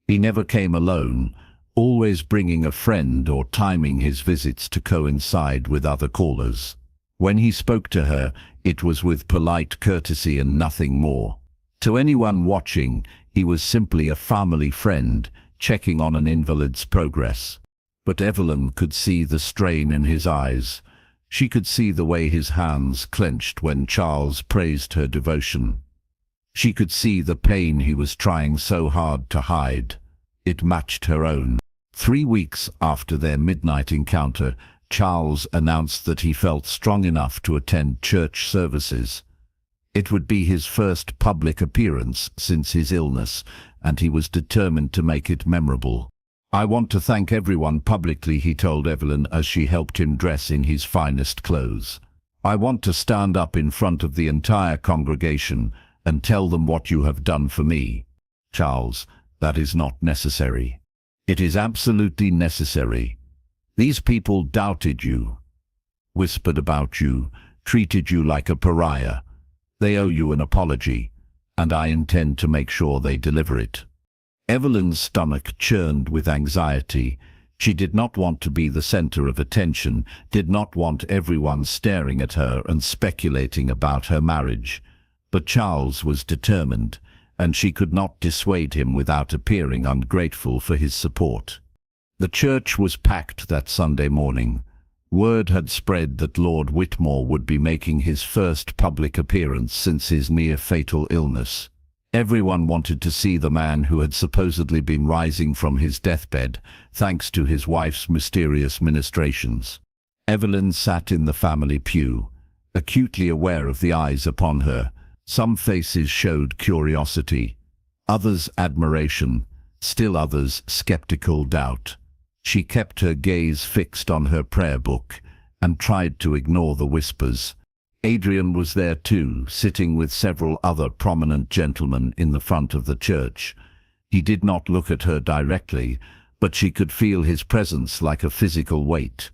He never came alone, always bringing a friend or timing his visits to coincide with other callers. When he spoke to her, it was with polite courtesy and nothing more. To anyone watching, he was simply a family friend, checking on an invalid's progress. But Evelyn could see the strain in his eyes. She could see the way his hands clenched when Charles praised her devotion. She could see the pain he was trying so hard to hide. It matched her own. 3 weeks after their midnight encounter, Charles announced that he felt strong enough to attend church services. It would be his first public appearance since his illness, and he was determined to make it memorable. "I want to thank everyone publicly," he told Evelyn as she helped him dress in his finest clothes. "I want to stand up in front of the entire congregation and tell them what you have done for me." "Charles, that is not necessary." "It is absolutely necessary. These people doubted you, whispered about you, treated you like a pariah. They owe you an apology, and I intend to make sure they deliver it." Evelyn's stomach churned with anxiety. She did not want to be the center of attention, did not want everyone staring at her and speculating about her marriage. But Charles was determined, and she could not dissuade him without appearing ungrateful for his support. The church was packed that Sunday morning. Word had spread that Lord Whitmore would be making his first public appearance since his near-fatal illness. Everyone wanted to see the man who had supposedly been rising from his deathbed, thanks to his wife's mysterious ministrations. Evelyn sat in the family pew, acutely aware of the eyes upon her. Some faces showed curiosity, others admiration, still others skeptical doubt. She kept her gaze fixed on her prayer book and tried to ignore the whispers. Adrian was there too, sitting with several other prominent gentlemen in the front of the church. He did not look at her directly, but she could feel his presence like a physical weight.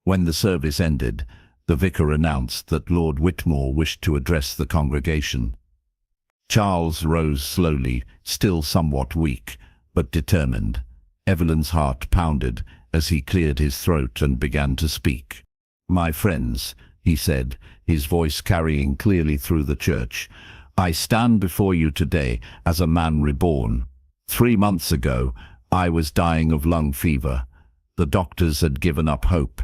When the service ended, the vicar announced that Lord Whitmore wished to address the congregation. Charles rose slowly, still somewhat weak, but determined. Evelyn's heart pounded as he cleared his throat and began to speak. "My friends," he said, his voice carrying clearly through the church, "I stand before you today as a man reborn. 3 months ago, I was dying of lung fever. The doctors had given up hope.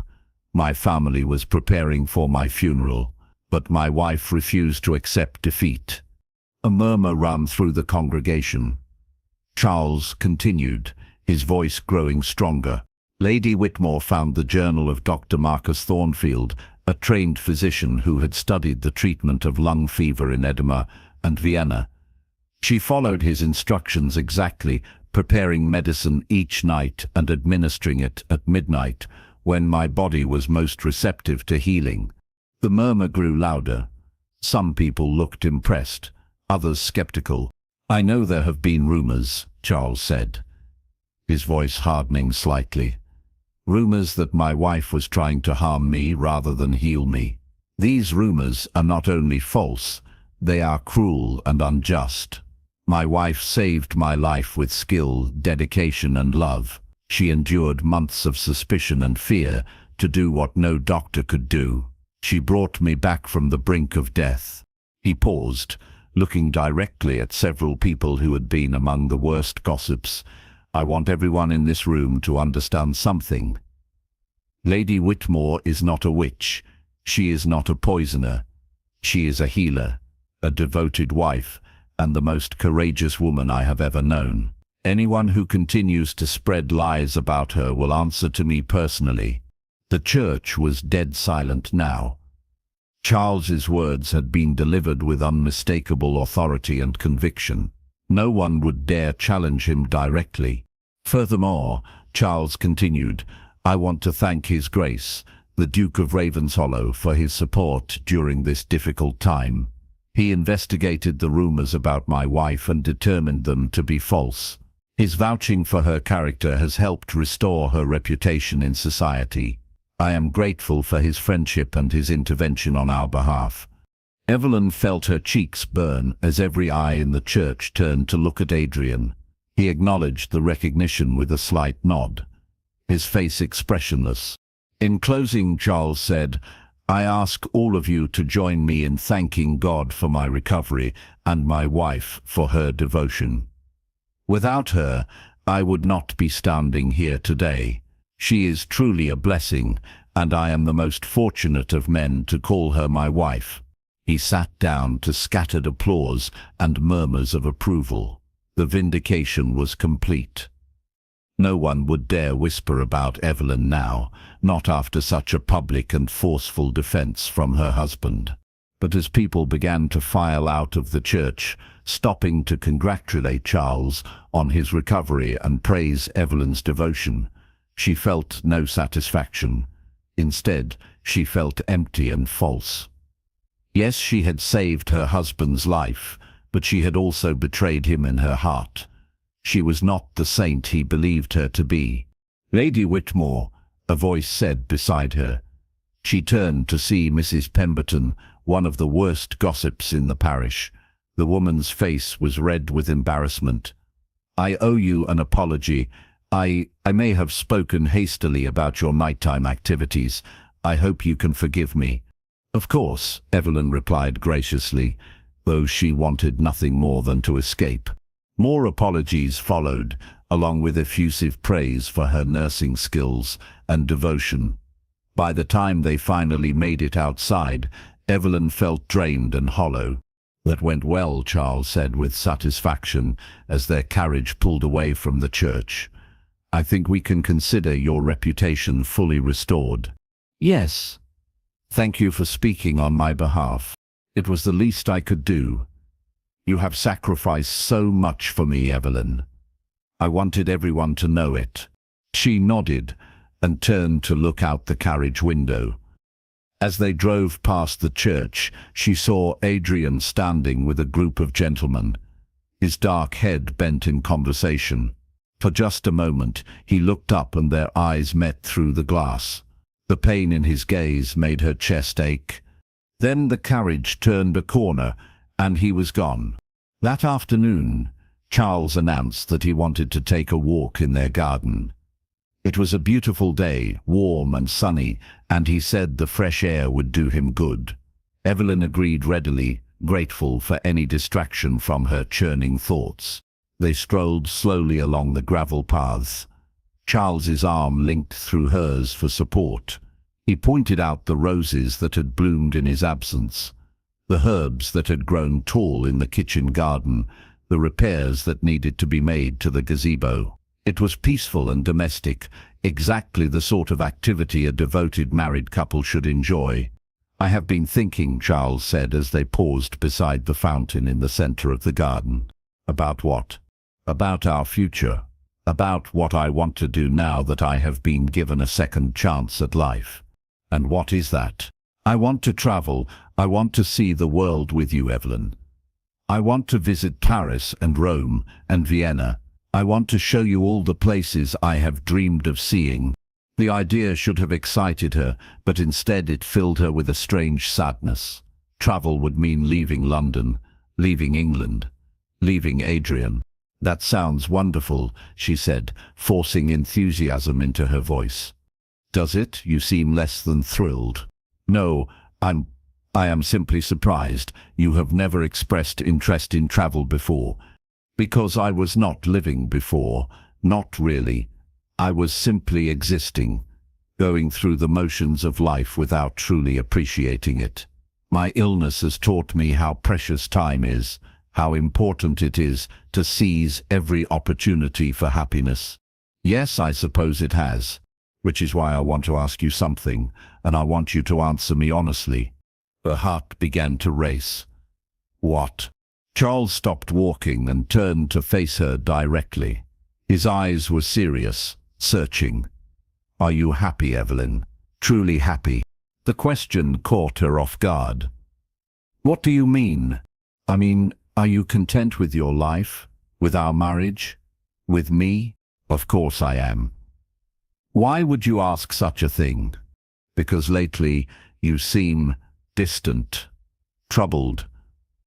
My family was preparing for my funeral. but my wife refused to accept defeat. A murmur ran through the congregation. Charles continued, his voice growing stronger. Lady Whitmore found the journal of Dr. Marcus Thornfield, a trained physician who had studied the treatment of lung fever in Edinburgh and Vienna. She followed his instructions exactly, preparing medicine each night and administering it at midnight, when my body was most receptive to healing. The murmur grew louder. Some people looked impressed, others skeptical. "I know there have been rumors," Charles said, his voice hardening slightly. "Rumors that my wife was trying to harm me rather than heal me. These rumors are not only false, they are cruel and unjust. My wife saved my life with skill, dedication, and love. She endured months of suspicion and fear to do what no doctor could do. She brought me back from the brink of death." He paused, looking directly at several people who had been among the worst gossips. "I want everyone in this room to understand something. Lady Whitmore is not a witch. She is not a poisoner. She is a healer, a devoted wife, and the most courageous woman I have ever known. Anyone who continues to spread lies about her will answer to me personally." The church was dead silent now. Charles's words had been delivered with unmistakable authority and conviction. No one would dare challenge him directly. Furthermore, Charles continued, "I want to thank His Grace, the Duke of Ravenshollow, for his support during this difficult time. He investigated the rumors about my wife and determined them to be false. His vouching for her character has helped restore her reputation in society. I am grateful for his friendship and his intervention on our behalf." Evelyn felt her cheeks burn as every eye in the church turned to look at Adrian. He acknowledged the recognition with a slight nod, his face expressionless. In closing, Charles said, "I ask all of you to join me in thanking God for my recovery and my wife for her devotion. Without her, I would not be standing here today. She is truly a blessing, and I am the most fortunate of men to call her my wife." He sat down to scattered applause and murmurs of approval. The vindication was complete. No one would dare whisper about Evelyn now, not after such a public and forceful defense from her husband. But as people began to file out of the church, stopping to congratulate Charles on his recovery and praise Evelyn's devotion, she felt no satisfaction. Instead, she felt empty and false. Yes, she had saved her husband's life, but she had also betrayed him in her heart. She was not the saint he believed her to be. "Lady Whitmore," a voice said beside her. She turned to see Mrs. Pemberton, one of the worst gossips in the parish. The woman's face was red with embarrassment. "I owe you an apology. I may have spoken hastily about your nighttime activities. I hope you can forgive me." "Of course," Evelyn replied graciously, though she wanted nothing more than to escape. More apologies followed, along with effusive praise for her nursing skills and devotion. By the time they finally made it outside, Evelyn felt drained and hollow. "That went well," Charles said with satisfaction as their carriage pulled away from the church. "I think we can consider your reputation fully restored." "Yes. Thank you for speaking on my behalf. It was the least I could do. You have sacrificed so much for me, Evelyn. I wanted everyone to know it." She nodded and turned to look out the carriage window. As they drove past the church, she saw Adrian standing with a group of gentlemen, his dark head bent in conversation. For just a moment, he looked up and their eyes met through the glass. The pain in his gaze made her chest ache. Then the carriage turned a corner, and he was gone. That afternoon, Charles announced that he wanted to take a walk in their garden. It was a beautiful day, warm and sunny, and he said the fresh air would do him good. Evelyn agreed readily, grateful for any distraction from her churning thoughts. They strolled slowly along the gravel paths. Charles's arm linked through hers for support. He pointed out the roses that had bloomed in his absence, the herbs that had grown tall in the kitchen garden, the repairs that needed to be made to the gazebo. It was peaceful and domestic, exactly the sort of activity a devoted married couple should enjoy. "I have been thinking," Charles said as they paused beside the fountain in the center of the garden. "About what?" "About our future. About what I want to do now that I have been given a second chance at life." "And what is that?" "I want to travel. I want to see the world with you, Evelyn. I want to visit Paris and Rome and Vienna. I want to show you all the places I have dreamed of seeing." The idea should have excited her, but instead it filled her with a strange sadness. Travel would mean leaving London, leaving England, leaving Adrian. "That sounds wonderful," she said, forcing enthusiasm into her voice. "Does it? You seem less than thrilled." "No, I am simply surprised. You have never expressed interest in travel before." "Because I was not living before. Not really. I was simply existing, going through the motions of life without truly appreciating it. My illness has taught me how precious time is, how important it is to seize every opportunity for happiness." "Yes, I suppose it has. Which is why I want to ask you something, and I want you to answer me honestly." Her heart began to race. "What?" Charles stopped walking and turned to face her directly. His eyes were serious, searching. "Are you happy, Evelyn? Truly happy?" The question caught her off guard. "What do you mean?" "I mean, are you content with your life? With our marriage? With me?" "Of course I am." "Why would you ask such a thing?" "Because lately you seem distant, troubled.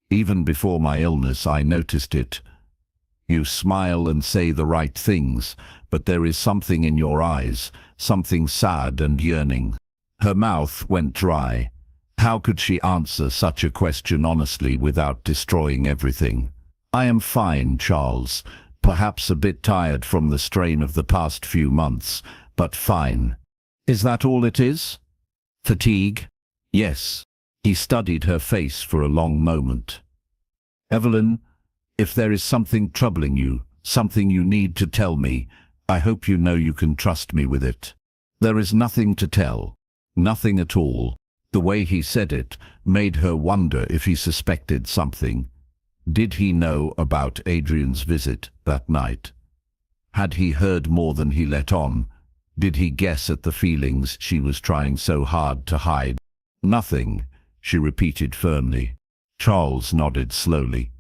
Even before my illness I noticed it. You smile and say the right things, but there is something in your eyes, something sad and yearning." Her mouth went dry. How could she answer such a question honestly without destroying everything? "I am fine, Charles. Perhaps a bit tired from the strain of the past few months, but fine." "Is that all it is? Fatigue?" "Yes." He studied her face for a long moment. "Evelyn, if there is something troubling you, something you need to tell me, I hope you know you can trust me with it." "There is nothing to tell. Nothing at all." The way he said it made her wonder if he suspected something. Did he know about Adrian's visit that night? Had he heard more than he let on? Did he guess at the feelings she was trying so hard to hide? "Nothing," she repeated firmly. Charles nodded slowly,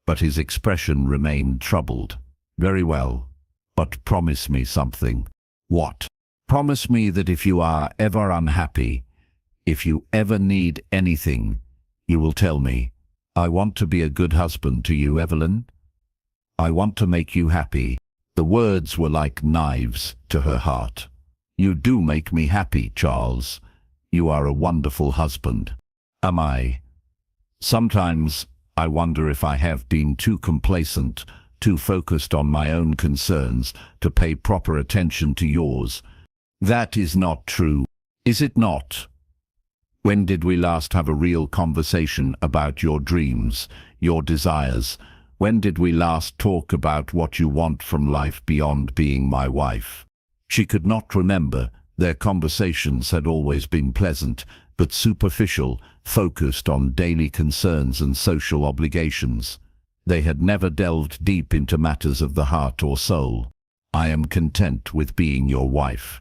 but his expression remained troubled. "Very well, but promise me something." "What?" "Promise me that if you are ever unhappy, if you ever need anything, you will tell me. I want to be a good husband to you, Evelyn. I want to make you happy." The words were like knives to her heart. "You do make me happy, Charles. You are a wonderful husband." "Am I?" "Sometimes I wonder if I have been too complacent, too focused on my own concerns to pay proper attention to yours." "That is not true." "Is it not? When did we last have a real conversation about your dreams, your desires? When did we last talk about what you want from life beyond being my wife?" She could not remember. Their conversations had always been pleasant, but superficial, focused on daily concerns and social obligations. They had never delved deep into matters of the heart or soul. "I am content with being your wife,"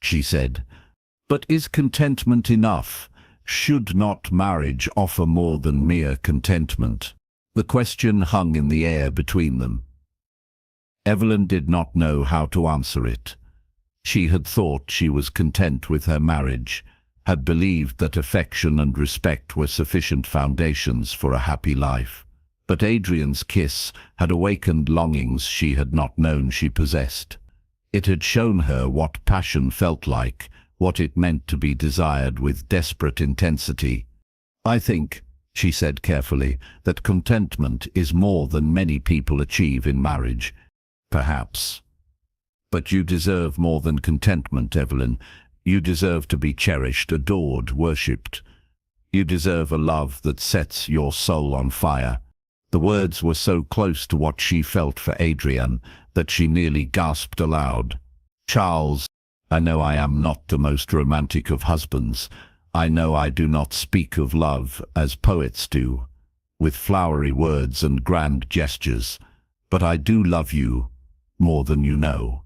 she said. "But is contentment enough? Should not marriage offer more than mere contentment?" The question hung in the air between them. Evelyn did not know how to answer it. She had thought she was content with her marriage, had believed that affection and respect were sufficient foundations for a happy life. But Adrian's kiss had awakened longings she had not known she possessed. It had shown her what passion felt like, what it meant to be desired with desperate intensity. "I think," she said carefully, "that contentment is more than many people achieve in marriage." "Perhaps. But you deserve more than contentment, Evelyn. You deserve to be cherished, adored, worshipped. You deserve a love that sets your soul on fire. The words were so close to what she felt for Adrian that she nearly gasped aloud. Charles, I know I am not the most romantic of husbands. I know I do not speak of love as poets do, with flowery words and grand gestures, but I do love you more than you know,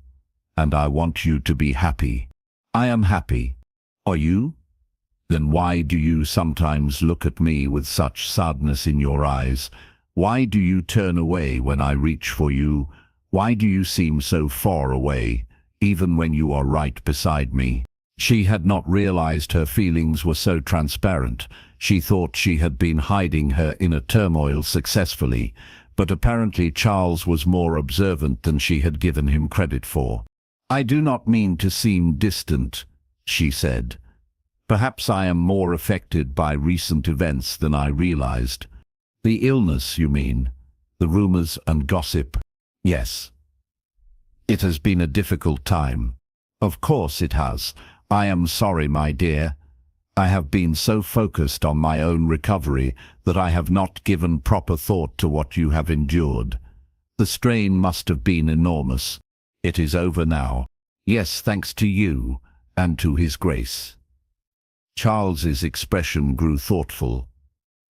and I want you to be happy. I am happy. Are you? Then why do you sometimes look at me with such sadness in your eyes? Why do you turn away when I reach for you? Why do you seem so far away, even when you are right beside me? She had not realized her feelings were so transparent. She thought she had been hiding her inner turmoil successfully, but apparently Charles was more observant than she had given him credit for. I do not mean to seem distant, she said. Perhaps I am more affected by recent events than I realized. The illness, you mean? The rumors and gossip? Yes. It has been a difficult time. Of course it has. I am sorry, my dear. I have been so focused on my own recovery that I have not given proper thought to what you have endured. The strain must have been enormous. It is over now. Yes, thanks to you and to His grace. Charles's expression grew thoughtful.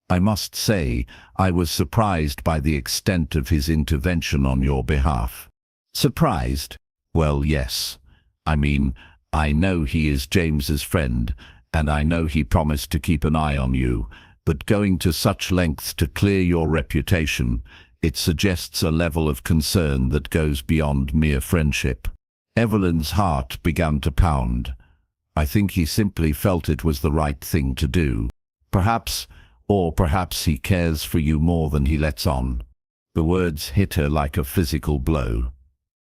I must say, I was surprised by the extent of his intervention on your behalf. Surprised? Well, yes. I mean, I know he is James's friend, and I know he promised to keep an eye on you, but going to such lengths to clear your reputation, it suggests a level of concern that goes beyond mere friendship. Evelyn's heart began to pound. I think he simply felt it was the right thing to do. Perhaps he cares for you more than he lets on. The words hit her like a physical blow.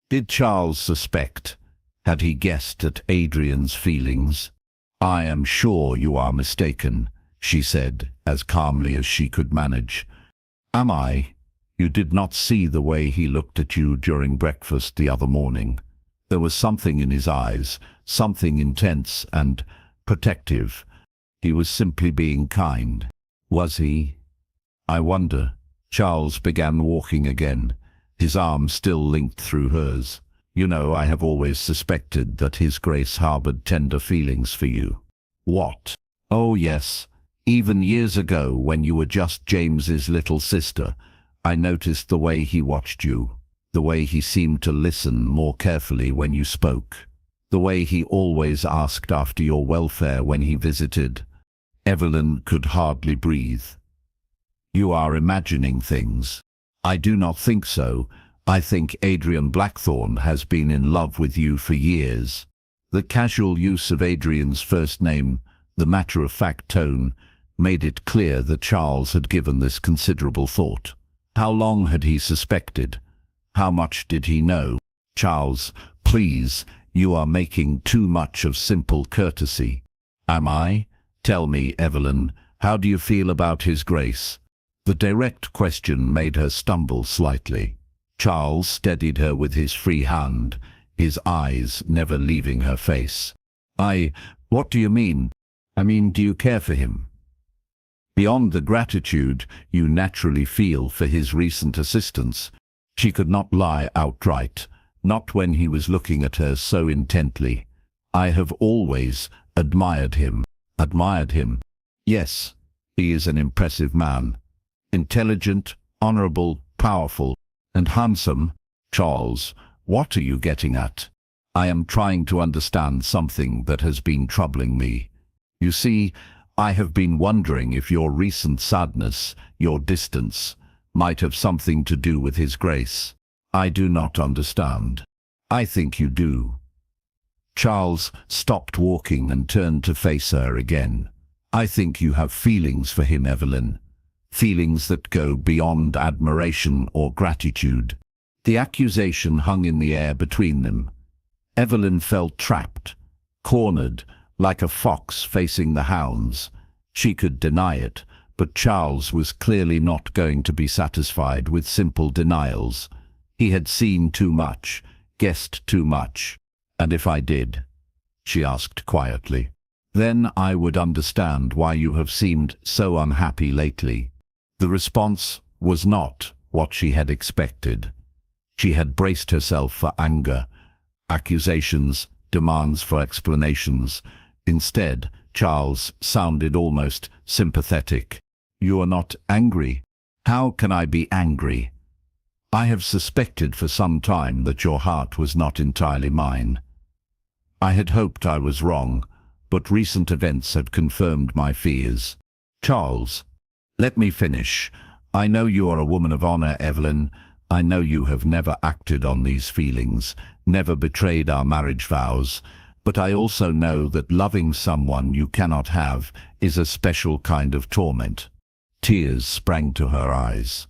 Did Charles suspect? Had he guessed at Adrian's feelings? I am sure you are mistaken, she said, as calmly as she could manage. Am I? You did not see the way he looked at you during breakfast the other morning. There was something in his eyes, something intense and protective. He was simply being kind. Was he? I wonder. Charles began walking again, his arm still linked through hers. You know, I have always suspected that His Grace harbored tender feelings for you. What? Oh yes. Even years ago, when you were just James's little sister, I noticed the way he watched you, the way he seemed to listen more carefully when you spoke, the way he always asked after your welfare when he visited. Evelyn could hardly breathe. You are imagining things. I do not think so. I think Adrian Blackthorne has been in love with you for years. The casual use of Adrian's first name, the matter-of-fact tone, made it clear that Charles had given this considerable thought. How long had he suspected? How much did he know? Charles, please, you are making too much of simple courtesy. Am I? Tell me, Evelyn, how do you feel about His Grace? The direct question made her stumble slightly. Charles steadied her with his free hand, his eyes never leaving her face. What do you mean? I mean, do you care for him? Beyond the gratitude you naturally feel for his recent assistance, she could not lie outright, not when he was looking at her so intently. I have always admired him. Admired him? Yes, he is an impressive man. Intelligent, honorable, powerful, and handsome. Charles, what are you getting at? I am trying to understand something that has been troubling me. You see, I have been wondering if your recent sadness, your distance, might have something to do with His Grace. I do not understand. I think you do. Charles stopped walking and turned to face her again. I think you have feelings for him, Evelyn. Feelings that go beyond admiration or gratitude. The accusation hung in the air between them. Evelyn felt trapped, cornered, like a fox facing the hounds. She could deny it, but Charles was clearly not going to be satisfied with simple denials. He had seen too much, guessed too much. And if I did? she asked quietly. Then I would understand why you have seemed so unhappy lately. The response was not what she had expected. She had braced herself for anger, accusations, demands for explanations. Instead, Charles sounded almost sympathetic. You are not angry? How can I be angry? I have suspected for some time that your heart was not entirely mine. I had hoped I was wrong, but recent events had confirmed my fears. Charles, let me finish. I know you are a woman of honor, Evelyn. I know you have never acted on these feelings, never betrayed our marriage vows, but I also know that loving someone you cannot have is a special kind of torment. Tears sprang to her eyes.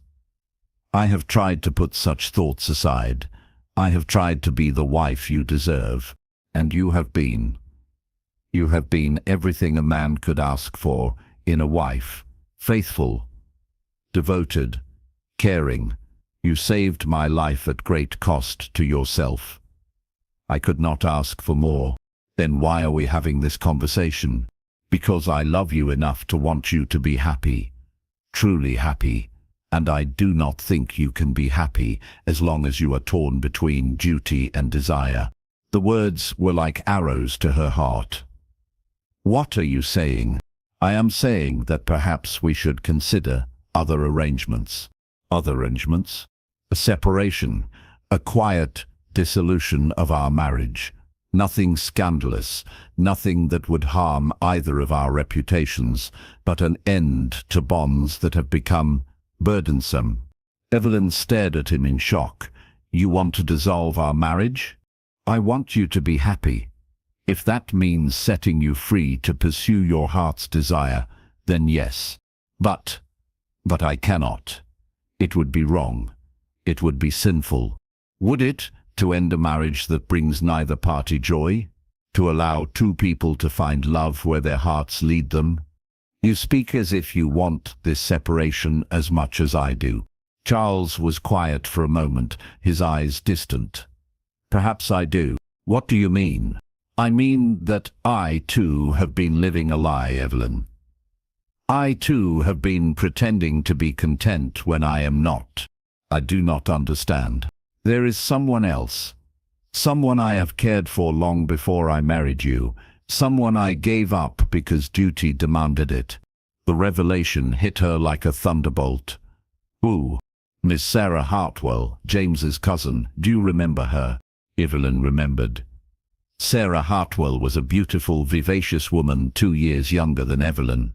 I have tried to put such thoughts aside. I have tried to be the wife you deserve, and you have been. You have been everything a man could ask for in a wife. Faithful, devoted, caring. You saved my life at great cost to yourself. I could not ask for more. Then why are we having this conversation? Because I love you enough to want you to be happy. Truly happy. And I do not think you can be happy as long as you are torn between duty and desire. The words were like arrows to her heart. What are you saying? I am saying that perhaps we should consider other arrangements. Other arrangements? A separation, a quiet dissolution of our marriage. Nothing scandalous, nothing that would harm either of our reputations, but an end to bonds that have become burdensome. Evelyn stared at him in shock. You want to dissolve our marriage? I want you to be happy. If that means setting you free to pursue your heart's desire, then yes. But I cannot. It would be wrong. It would be sinful. Would it, to end a marriage that brings neither party joy? To allow two people to find love where their hearts lead them? You speak as if you want this separation as much as I do. Charles was quiet for a moment, his eyes distant. Perhaps I do. What do you mean? I mean that I, too, have been living a lie, Evelyn. I, too, have been pretending to be content when I am not. I do not understand. There is someone else. Someone I have cared for long before I married you. Someone I gave up because duty demanded it. The revelation hit her like a thunderbolt. Who? Miss Sarah Hartwell, James's cousin. Do you remember her? Evelyn remembered. Sarah Hartwell was a beautiful, vivacious woman 2 years younger than Evelyn.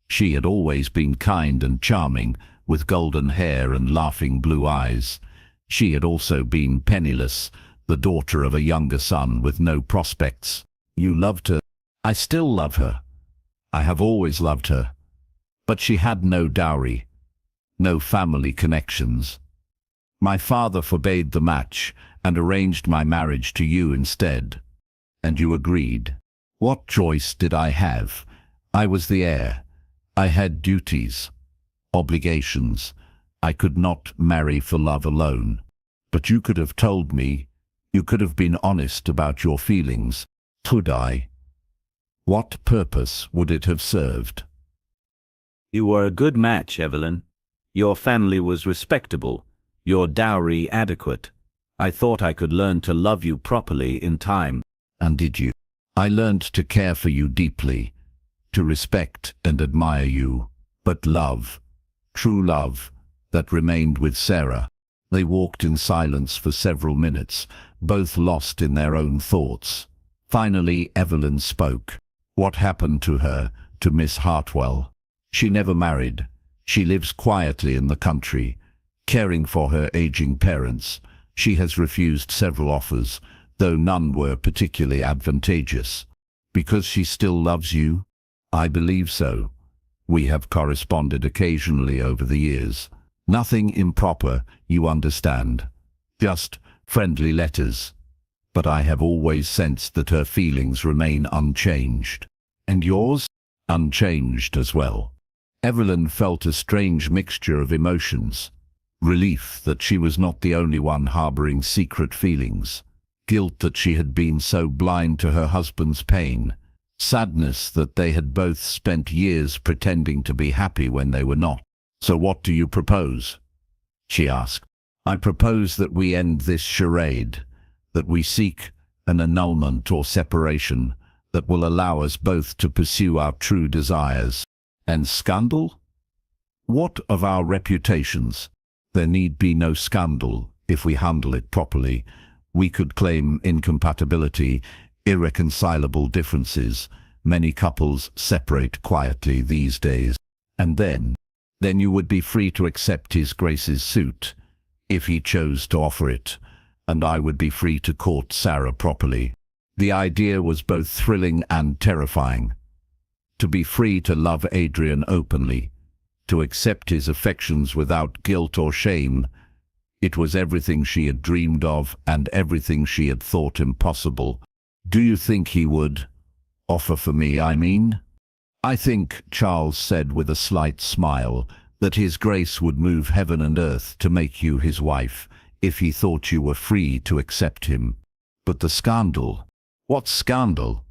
She had always been kind and charming, with golden hair and laughing blue eyes. She had also been penniless, the daughter of a younger son with no prospects. You loved her. I still love her. I have always loved her. But she had no dowry, no family connections. My father forbade the match and arranged my marriage to you instead. And you agreed. What choice did I have? I was the heir. I had duties, obligations. I could not marry for love alone. But you could have told me. You could have been honest about your feelings. Could I? What purpose would it have served? You were a good match, Evelyn. Your family was respectable, your dowry adequate. I thought I could learn to love you properly in time. And did you? I learned to care for you deeply, to respect and admire you. But love, true love, that remained with Sarah. They walked in silence for several minutes, both lost in their own thoughts. Finally, Evelyn spoke. What happened to her, to Miss Hartwell? She never married. She lives quietly in the country, caring for her aging parents. She has refused several offers, though none were particularly advantageous. Because she still loves you? I believe so. We have corresponded occasionally over the years. Nothing improper, you understand. Just friendly letters. But I have always sensed that her feelings remain unchanged. And yours? Unchanged as well. Evelyn felt a strange mixture of emotions. Relief that she was not the only one harboring secret feelings. guilt that she had been so blind to her husband's pain, sadness that they had both spent years pretending to be happy when they were not. "So what do you propose?" she asked. "I propose that we end this charade, that we seek an annulment or separation that will allow us both to pursue our true desires." "And scandal? What of our reputations?" "There need be no scandal if we handle it properly. We could claim incompatibility, irreconcilable differences. Many couples separate quietly these days. And then you would be free to accept His Grace's suit, if he chose to offer it, and I would be free to court Sarah properly." The idea was both thrilling and terrifying. To be free to love Adrian openly, to accept his affections without guilt or shame, it was everything she had dreamed of and everything she had thought impossible. "Do you think he would offer for me, I mean?" "I think," Charles said with a slight smile, "that His Grace would move heaven and earth to make you his wife, if he thought you were free to accept him." "But the scandal?" "What scandal?"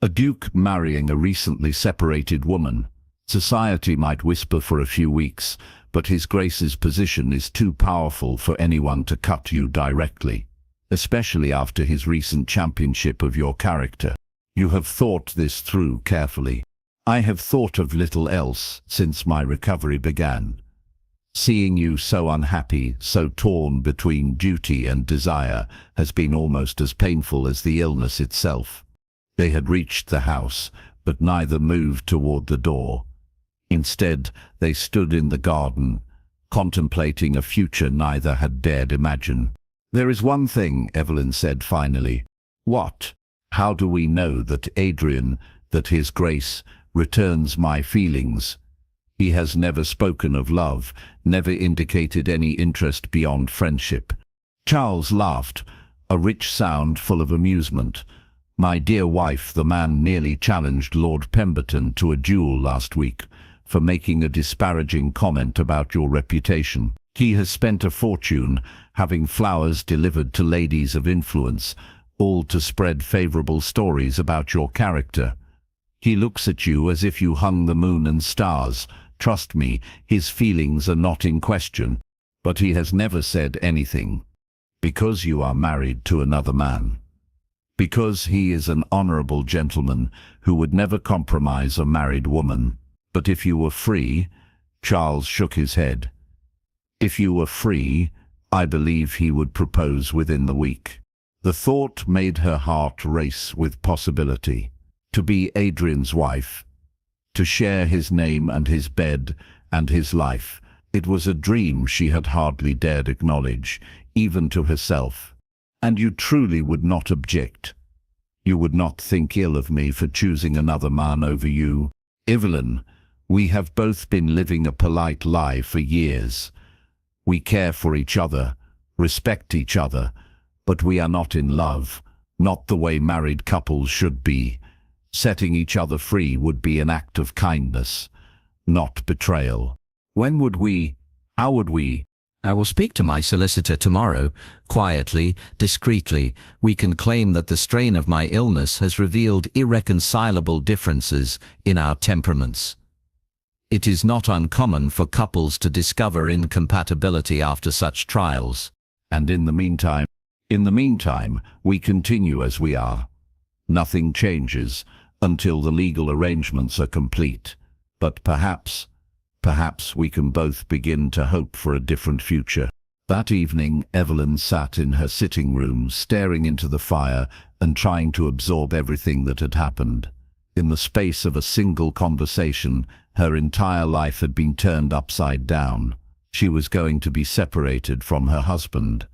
"A duke marrying a recently separated woman. Society might whisper for a few weeks, but His Grace's position is too powerful for anyone to cut you directly, especially after his recent championship of your character. You have thought this through carefully." "I have thought of little else since my recovery began. Seeing you so unhappy, so torn between duty and desire, has been almost as painful as the illness itself." They had reached the house, but neither moved toward the door. Instead, they stood in the garden, contemplating a future neither had dared imagine. "There is one thing," Evelyn said finally. "What?" "How do we know that Adrian, that His Grace, returns my feelings? He has never spoken of love, never indicated any interest beyond friendship." Charles laughed, a rich sound full of amusement. "My dear wife, the man nearly challenged Lord Pemberton to a duel last week for making a disparaging comment about your reputation. He has spent a fortune having flowers delivered to ladies of influence, all to spread favorable stories about your character. He looks at you as if you hung the moon and stars. Trust me, his feelings are not in question, but he has never said anything. Because you are married to another man. Because he is an honorable gentleman who would never compromise a married woman. But if you were free," Charles shook his head, "if you were free, I believe he would propose within the week." The thought made her heart race with possibility. To be Adrian's wife, to share his name and his bed and his life, it was a dream she had hardly dared acknowledge, even to herself. "And you truly would not object? You would not think ill of me for choosing another man over you?" "Evelyn, we have both been living a polite lie for years. We care for each other, respect each other, but we are not in love, not the way married couples should be. Setting each other free would be an act of kindness, not betrayal. How would we? I will speak to my solicitor tomorrow. Quietly, discreetly, we can claim that the strain of my illness has revealed irreconcilable differences in our temperaments. It is not uncommon for couples to discover incompatibility after such trials. And in the meantime, we continue as we are. Nothing changes until the legal arrangements are complete. But perhaps we can both begin to hope for a different future." That evening, Evelyn sat in her sitting room, staring into the fire and trying to absorb everything that had happened. In the space of a single conversation, her entire life had been turned upside down. She was going to be separated from her husband.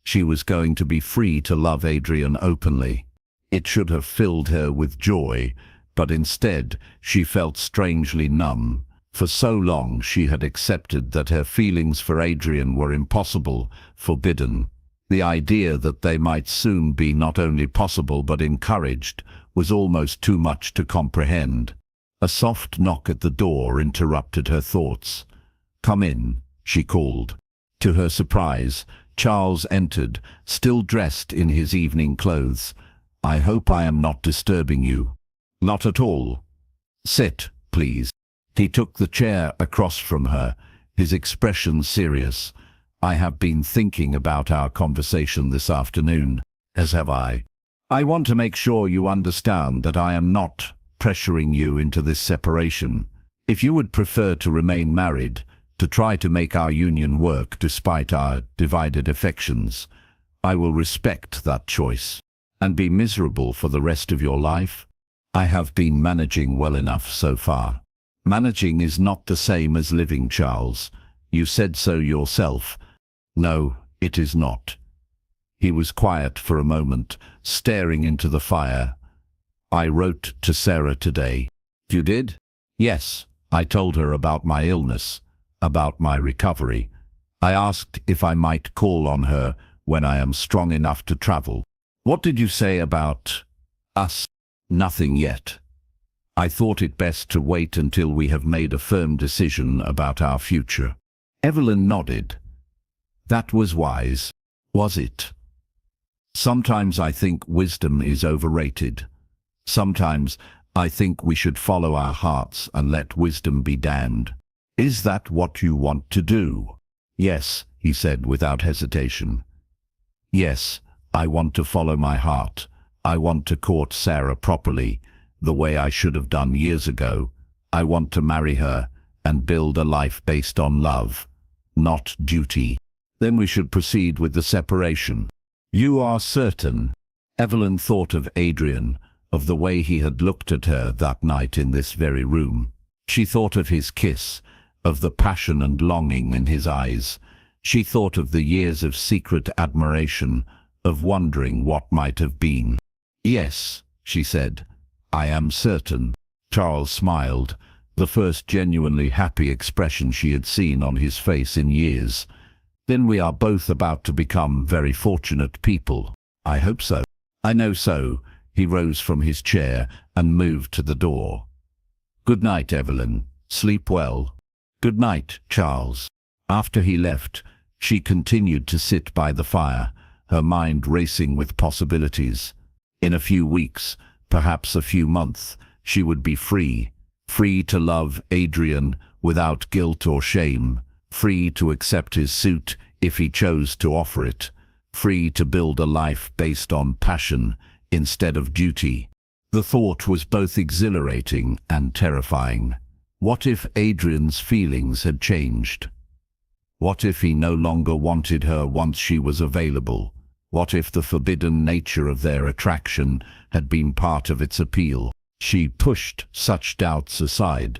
She was going to be free to love Adrian openly. It should have filled her with joy, but instead she felt strangely numb. For so long she had accepted that her feelings for Adrian were impossible, forbidden. The idea that they might soon be not only possible but encouraged was almost too much to comprehend. A soft knock at the door interrupted her thoughts. "Come in," she called. To her surprise, Charles entered, still dressed in his evening clothes. "I hope I am not disturbing you." "Not at all. Sit, please." He took the chair across from her, his expression serious. "I have been thinking about our conversation this afternoon, as have I. I want to make sure you understand that I am not pressuring you into this separation. If you would prefer to remain married, to try to make our union work despite our divided affections, I will respect that choice. And be miserable for the rest of your life? I have been managing well enough so far." "Managing is not the same as living, Charles. You said so yourself." "No, it is not." He was quiet for a moment, staring into the fire. "I wrote to Sarah today." "You did?" "Yes, I told her about my illness, about my recovery. I asked if I might call on her when I am strong enough to travel." "What did you say about us?" "Nothing yet. I thought it best to wait until we have made a firm decision about our future." Evelyn nodded. "That was wise, was it? Sometimes I think wisdom is overrated. Sometimes I think we should follow our hearts and let wisdom be damned." "Is that what you want to do?" "Yes," he said without hesitation. "Yes, I want to follow my heart. I want to court Sarah properly, the way I should have done years ago. I want to marry her and build a life based on love, not duty." "Then we should proceed with the separation." "You are certain?" Evelyn thought of Adrian, of the way he had looked at her that night in this very room. She thought of his kiss, of the passion and longing in his eyes. She thought of the years of secret admiration, of wondering what might have been. "Yes," she said, "I am certain." Charles smiled, the first genuinely happy expression she had seen on his face in years. "Then we are both about to become very fortunate people." "I hope so." "I know so." He rose from his chair and moved to the door. "Good night, Evelyn. Sleep well." "Good night, Charles." After he left, she continued to sit by the fire, her mind racing with possibilities. In a few weeks, perhaps a few months, she would be free to love Adrian without guilt or shame, free to accept his suit if he chose to offer it, free to build a life based on passion instead of duty. The thought was both exhilarating and terrifying. What if Adrian's feelings had changed? What if he no longer wanted her once she was available? What if the forbidden nature of their attraction had been part of its appeal? She pushed such doubts aside.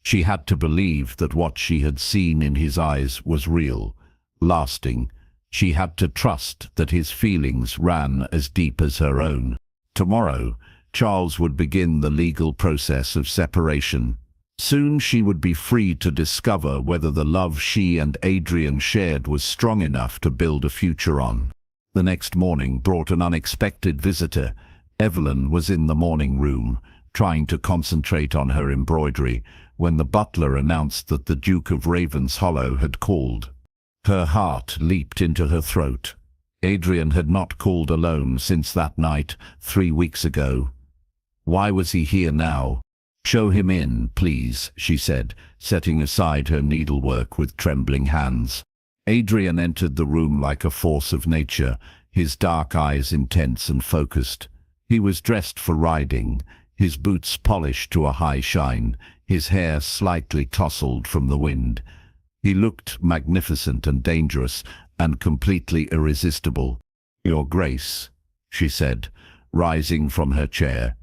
She had to believe that what she had seen in his eyes was real, lasting. She had to trust that his feelings ran as deep as her own. Tomorrow, Charles would begin the legal process of separation. Soon she would be free to discover whether the love she and Adrian shared was strong enough to build a future on. The next morning brought an unexpected visitor. Evelyn was in the morning room, trying to concentrate on her embroidery, when the butler announced that the Duke of Ravenshollow had called. Her heart leaped into her throat. Adrian had not called alone since that night 3 weeks ago. Why was he here now? "Show him in, please," she said, setting aside her needlework with trembling hands. Adrian entered the room like a force of nature, his dark eyes intense and focused. He was dressed for riding, his boots polished to a high shine, his hair slightly tousled from the wind. He looked magnificent and dangerous, and completely irresistible. "Your Grace," she said, rising from her chair.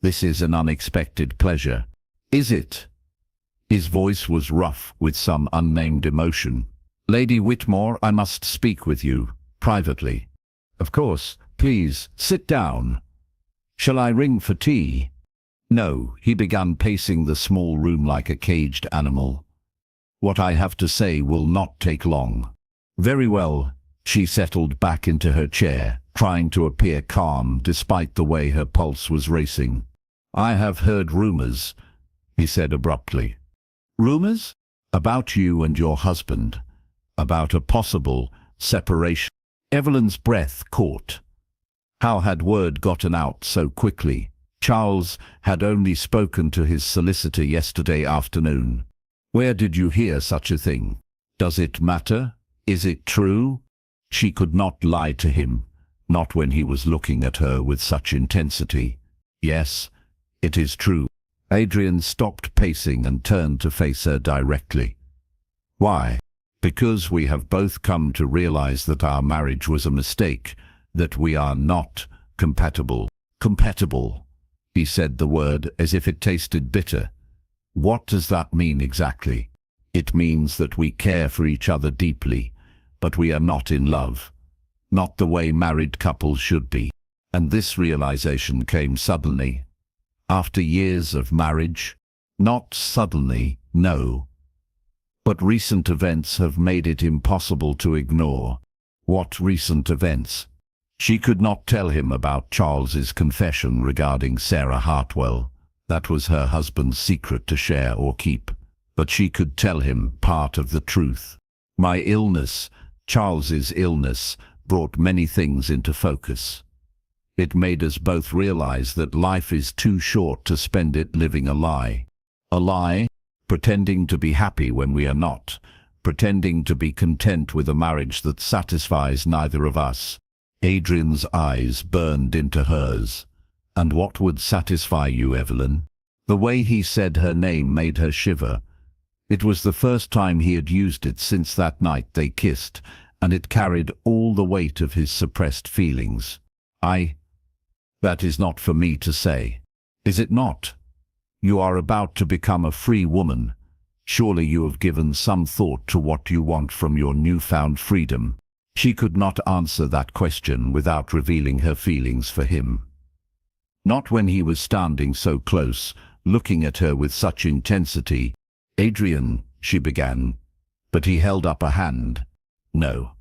"This is an unexpected pleasure." "Is it?" His voice was rough with some unnamed emotion. "Lady Whitmore, I must speak with you, privately." "Of course. Please, sit down." "Shall I ring for tea?" "No." He began pacing the small room like a caged animal. "What I have to say will not take long." "Very well." She settled back into her chair, trying to appear calm despite the way her pulse was racing. "I have heard rumors," he said abruptly. "Rumors?" "About you and your husband. About a possible, separation. Evelyn's breath caught. How had word gotten out so quickly? Charles had only spoken to his solicitor yesterday afternoon. Where did you hear such a thing? Does it matter? Is it true? She could not lie to him, not when he was looking at her with such intensity. Yes, it is true. Adrian stopped pacing and turned to face her directly. Why? Because we have both come to realize that our marriage was a mistake, that we are not compatible. Compatible. He said the word as if it tasted bitter. What does that mean exactly? It means that we care for each other deeply, but we are not in love. Not the way married couples should be. And this realization came suddenly. After years of marriage? Not suddenly, no. But recent events have made it impossible to ignore. What recent events? She could not tell him about Charles's confession regarding Sarah Hartwell. That was her husband's secret to share or keep. But she could tell him part of the truth. My illness, Charles's illness, brought many things into focus. It made us both realize that life is too short to spend it living a lie. A lie? Pretending to be happy when we are not. Pretending to be content with a marriage that satisfies neither of us. Adrian's eyes burned into hers. And what would satisfy you, Evelyn? The way he said her name made her shiver. It was the first time he had used it since that night they kissed, and it carried all the weight of his suppressed feelings. That is not for me to say. Is it not? You are about to become a free woman. Surely you have given some thought to what you want from your newfound freedom. She could not answer that question without revealing her feelings for him. Not when he was standing so close, looking at her with such intensity. Adrian, she began, but he held up a hand. No.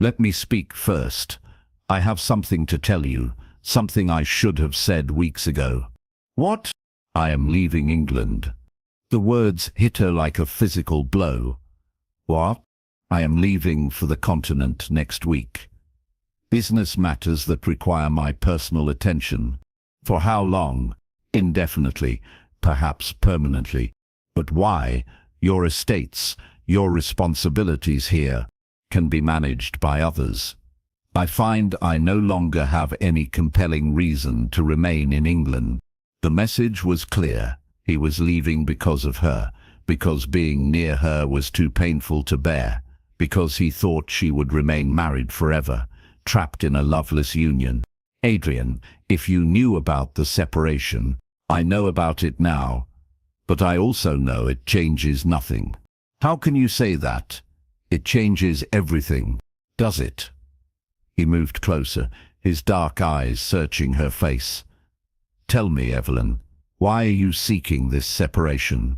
Let me speak first. I have something to tell you, something I should have said weeks ago. What? I am leaving England. The words hit her like a physical blow. What? I am leaving for the continent next week. Business matters that require my personal attention. For how long? Indefinitely, perhaps permanently. But why? Your estates, your responsibilities here, can be managed by others. I find I no longer have any compelling reason to remain in England. The message was clear. He was leaving because of her, because being near her was too painful to bear, because he thought she would remain married forever, trapped in a loveless union. Adrian, if you knew about the separation, I know about it now, but I also know it changes nothing. How can you say that? It changes everything, does it? He moved closer, his dark eyes searching her face. Tell me, Evelyn, why are you seeking this separation?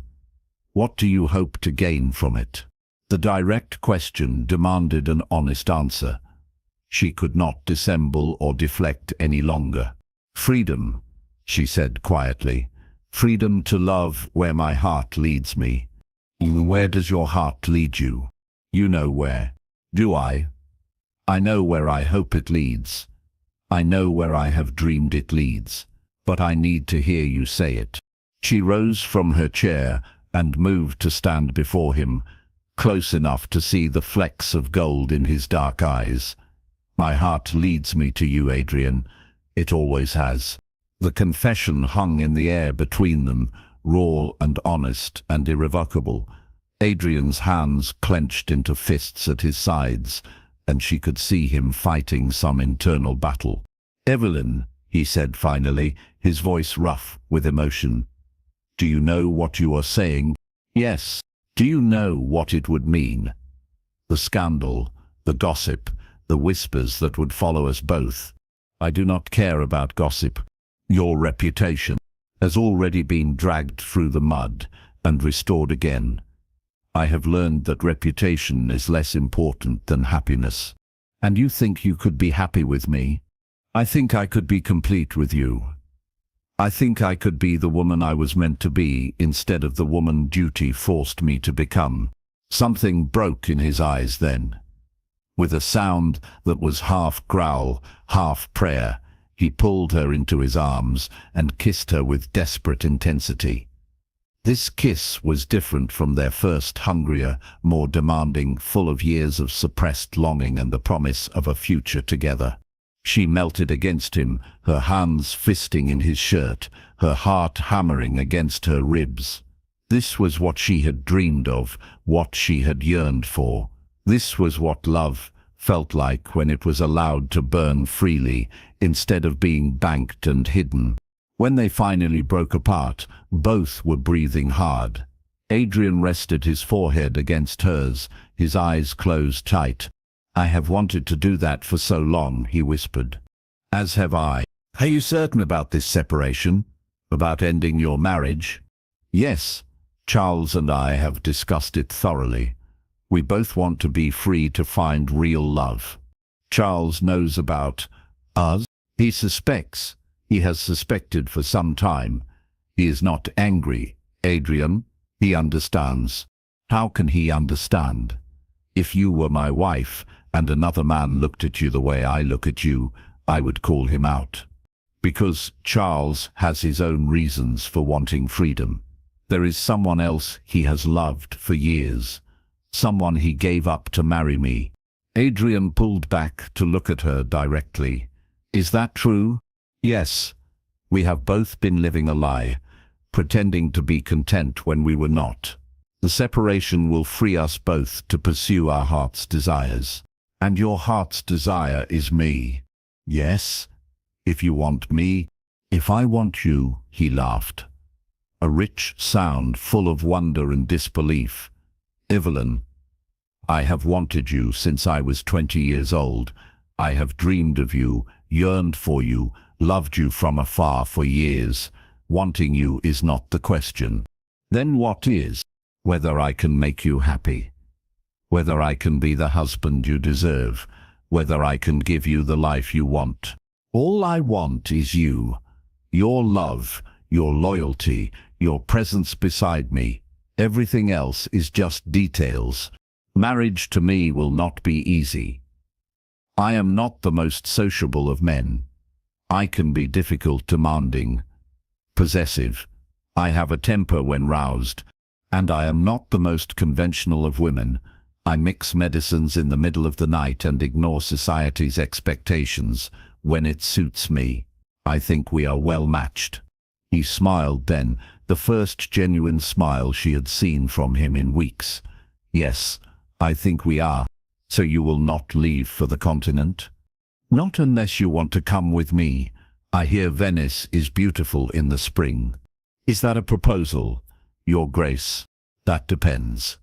What do you hope to gain from it? The direct question demanded an honest answer. She could not dissemble or deflect any longer. Freedom, she said quietly. Freedom to love where my heart leads me. Where does your heart lead you? You know where. Do I? I know where I hope it leads. I know where I have dreamed it leads. But I need to hear you say it. She rose from her chair and moved to stand before him, close enough to see the flecks of gold in his dark eyes. My heart leads me to you, Adrian. It always has. The confession hung in the air between them, raw and honest and irrevocable. Adrian's hands clenched into fists at his sides, and she could see him fighting some internal battle. Evelyn, he said finally, his voice rough with emotion. Do you know what you are saying? Yes. Do you know what it would mean? The scandal, the gossip, the whispers that would follow us both. I do not care about gossip. Your reputation has already been dragged through the mud and restored again. I have learned that reputation is less important than happiness. And you think you could be happy with me? I think I could be complete with you. I think I could be the woman I was meant to be instead of the woman duty forced me to become. Something broke in his eyes then. With a sound that was half growl, half prayer, he pulled her into his arms and kissed her with desperate intensity. This kiss was different from their first, hungrier, more demanding, full of years of suppressed longing and the promise of a future together. She melted against him, her hands fisting in his shirt, her heart hammering against her ribs. This was what she had dreamed of, what she had yearned for. This was what love felt like when it was allowed to burn freely, instead of being banked and hidden. When they finally broke apart, both were breathing hard. Adrian rested his forehead against hers, his eyes closed tight. "I have wanted to do that for so long," he whispered. "As have I. Are you certain about this separation? About ending your marriage?" "Yes. Charles and I have discussed it thoroughly. We both want to be free to find real love. Charles knows about us. He suspects. He has suspected for some time. He is not angry, Adrian. He understands." "How can he understand? If you were my wife and another man looked at you the way I look at you, I would call him out. Because Charles has his own reasons for wanting freedom. There is someone else he has loved for years. Someone he gave up to marry me." Adrian pulled back to look at her directly. "Is that true?" "Yes. We have both been living a lie, pretending to be content when we were not. The separation will free us both to pursue our heart's desires. And your heart's desire is me." "Yes, if you want me." "If I want you," he laughed. A rich sound full of wonder and disbelief. "Evelyn, I have wanted you since I was 20 years old. I have dreamed of you, yearned for you, loved you from afar for years. Wanting you is not the question. Then what is? Whether I can make you happy. Whether I can be the husband you deserve. Whether I can give you the life you want. All I want is you. Your love, your loyalty, your presence beside me. Everything else is just details. Marriage to me will not be easy. I am not the most sociable of men. I can be difficult, demanding, possessive. I have a temper when roused, and I am not the most conventional of women. I mix medicines in the middle of the night and ignore society's expectations when it suits me. I think we are well matched." He smiled then, the first genuine smile she had seen from him in weeks. "Yes, I think we are. So you will not leave for the continent?" "Not unless you want to come with me. I hear Venice is beautiful in the spring." "Is that a proposal, Your Grace?" "That depends."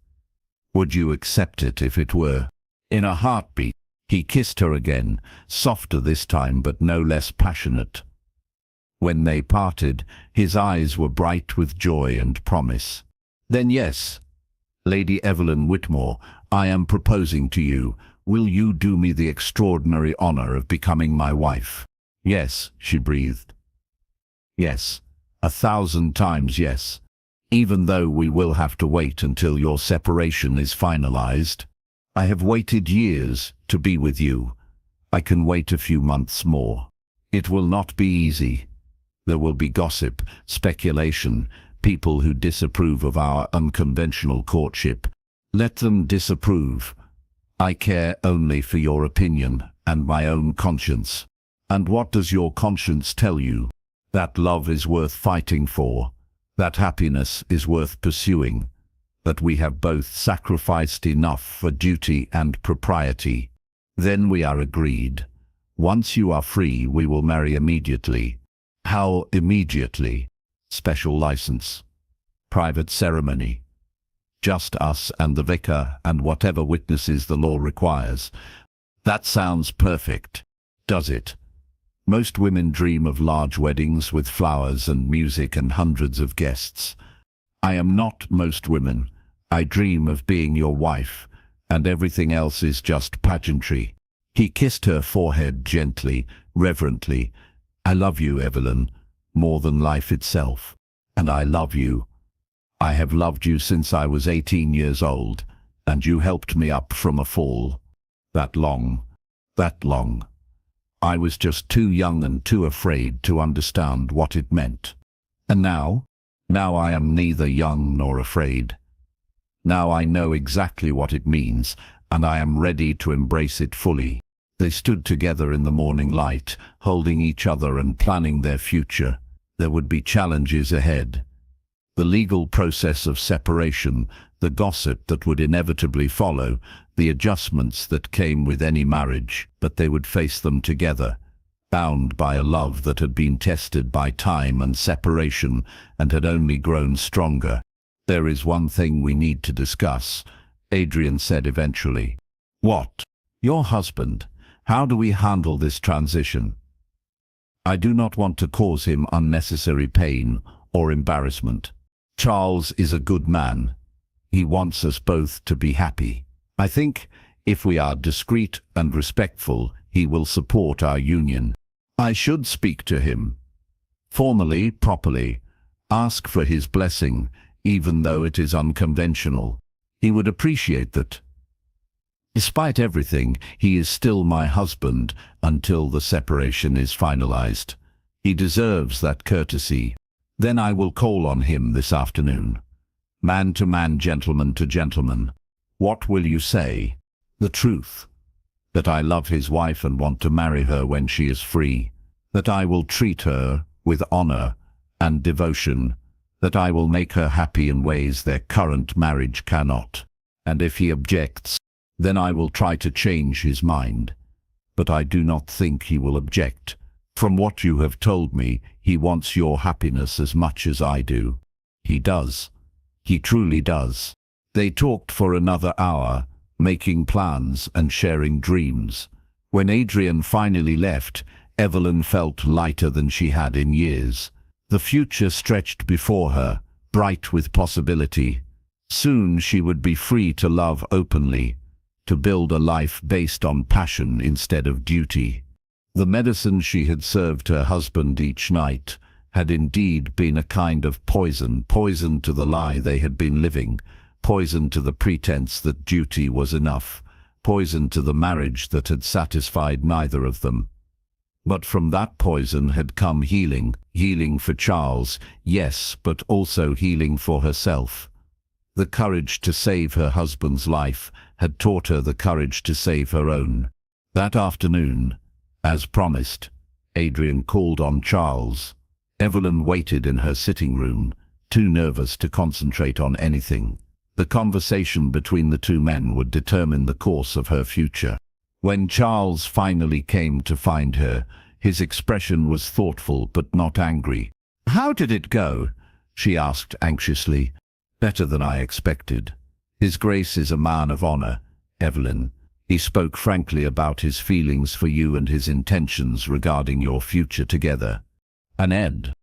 "Would you accept it if it were?" "In a heartbeat." He kissed her again, softer this time but no less passionate. When they parted, his eyes were bright with joy and promise. "Then yes, Lady Evelyn Whitmore, I am proposing to you. Will you do me the extraordinary honor of becoming my wife?" "Yes," she breathed. "Yes, 1,000 times yes. Even though we will have to wait until your separation is finalized. I have waited years to be with you. I can wait a few months more. It will not be easy. There will be gossip, speculation, people who disapprove of our unconventional courtship. Let them disapprove. I care only for your opinion and my own conscience. And what does your conscience tell you? That love is worth fighting for, that happiness is worth pursuing, that we have both sacrificed enough for duty and propriety. Then we are agreed. Once you are free, we will marry immediately." "How immediately?" "Special license. Private ceremony. Just us and the vicar and whatever witnesses the law requires." "That sounds perfect, does it? Most women dream of large weddings with flowers and music and hundreds of guests. I am not most women. I dream of being your wife, and everything else is just pageantry." He kissed her forehead gently, reverently. "I love you, Evelyn, more than life itself. And I love you. I have loved you since I was 18 years old, and you helped me up from a fall. That long. That long. I was just too young and too afraid to understand what it meant. And now? Now I am neither young nor afraid. Now I know exactly what it means, and I am ready to embrace it fully. They stood together in the morning light, holding each other and planning their future. There would be challenges ahead. The legal process of separation, the gossip that would inevitably follow, the adjustments that came with any marriage, but they would face them together, bound by a love that had been tested by time and separation and had only grown stronger. "There is one thing we need to discuss," Adrian said eventually. "What?" "Your husband. How do we handle this transition? I do not want to cause him unnecessary pain or embarrassment. Charles is a good man. He wants us both to be happy. I think if we are discreet and respectful, he will support our union. I should speak to him. Formally, properly. Ask for his blessing, even though it is unconventional. He would appreciate that. Despite everything, he is still my husband until the separation is finalized. He deserves that courtesy. Then I will call on him this afternoon. Man to man, gentleman to gentleman. What will you say? The truth. That I love his wife and want to marry her when she is free. That I will treat her with honor and devotion. That I will make her happy in ways their current marriage cannot. And if he objects, then I will try to change his mind. But I do not think he will object. From what you have told me, he wants your happiness as much as I do. He does. He truly does." They talked for another hour, making plans and sharing dreams. When Adrian finally left, Evelyn felt lighter than she had in years. The future stretched before her, bright with possibility. Soon she would be free to love openly, to build a life based on passion instead of duty. The medicine she had served her husband each night had indeed been a kind of poison, poison to the lie they had been living, poison to the pretense that duty was enough, poison to the marriage that had satisfied neither of them. But from that poison had come healing, healing for Charles, yes, but also healing for herself. The courage to save her husband's life had taught her the courage to save her own. That afternoon, as promised, Adrian called on Charles. Evelyn waited in her sitting room, too nervous to concentrate on anything. The conversation between the two men would determine the course of her future. When Charles finally came to find her, his expression was thoughtful but not angry. "How did it go?" she asked anxiously. "Better than I expected. His Grace is a man of honor, Evelyn. He spoke frankly about his feelings for you and his intentions regarding your future together. And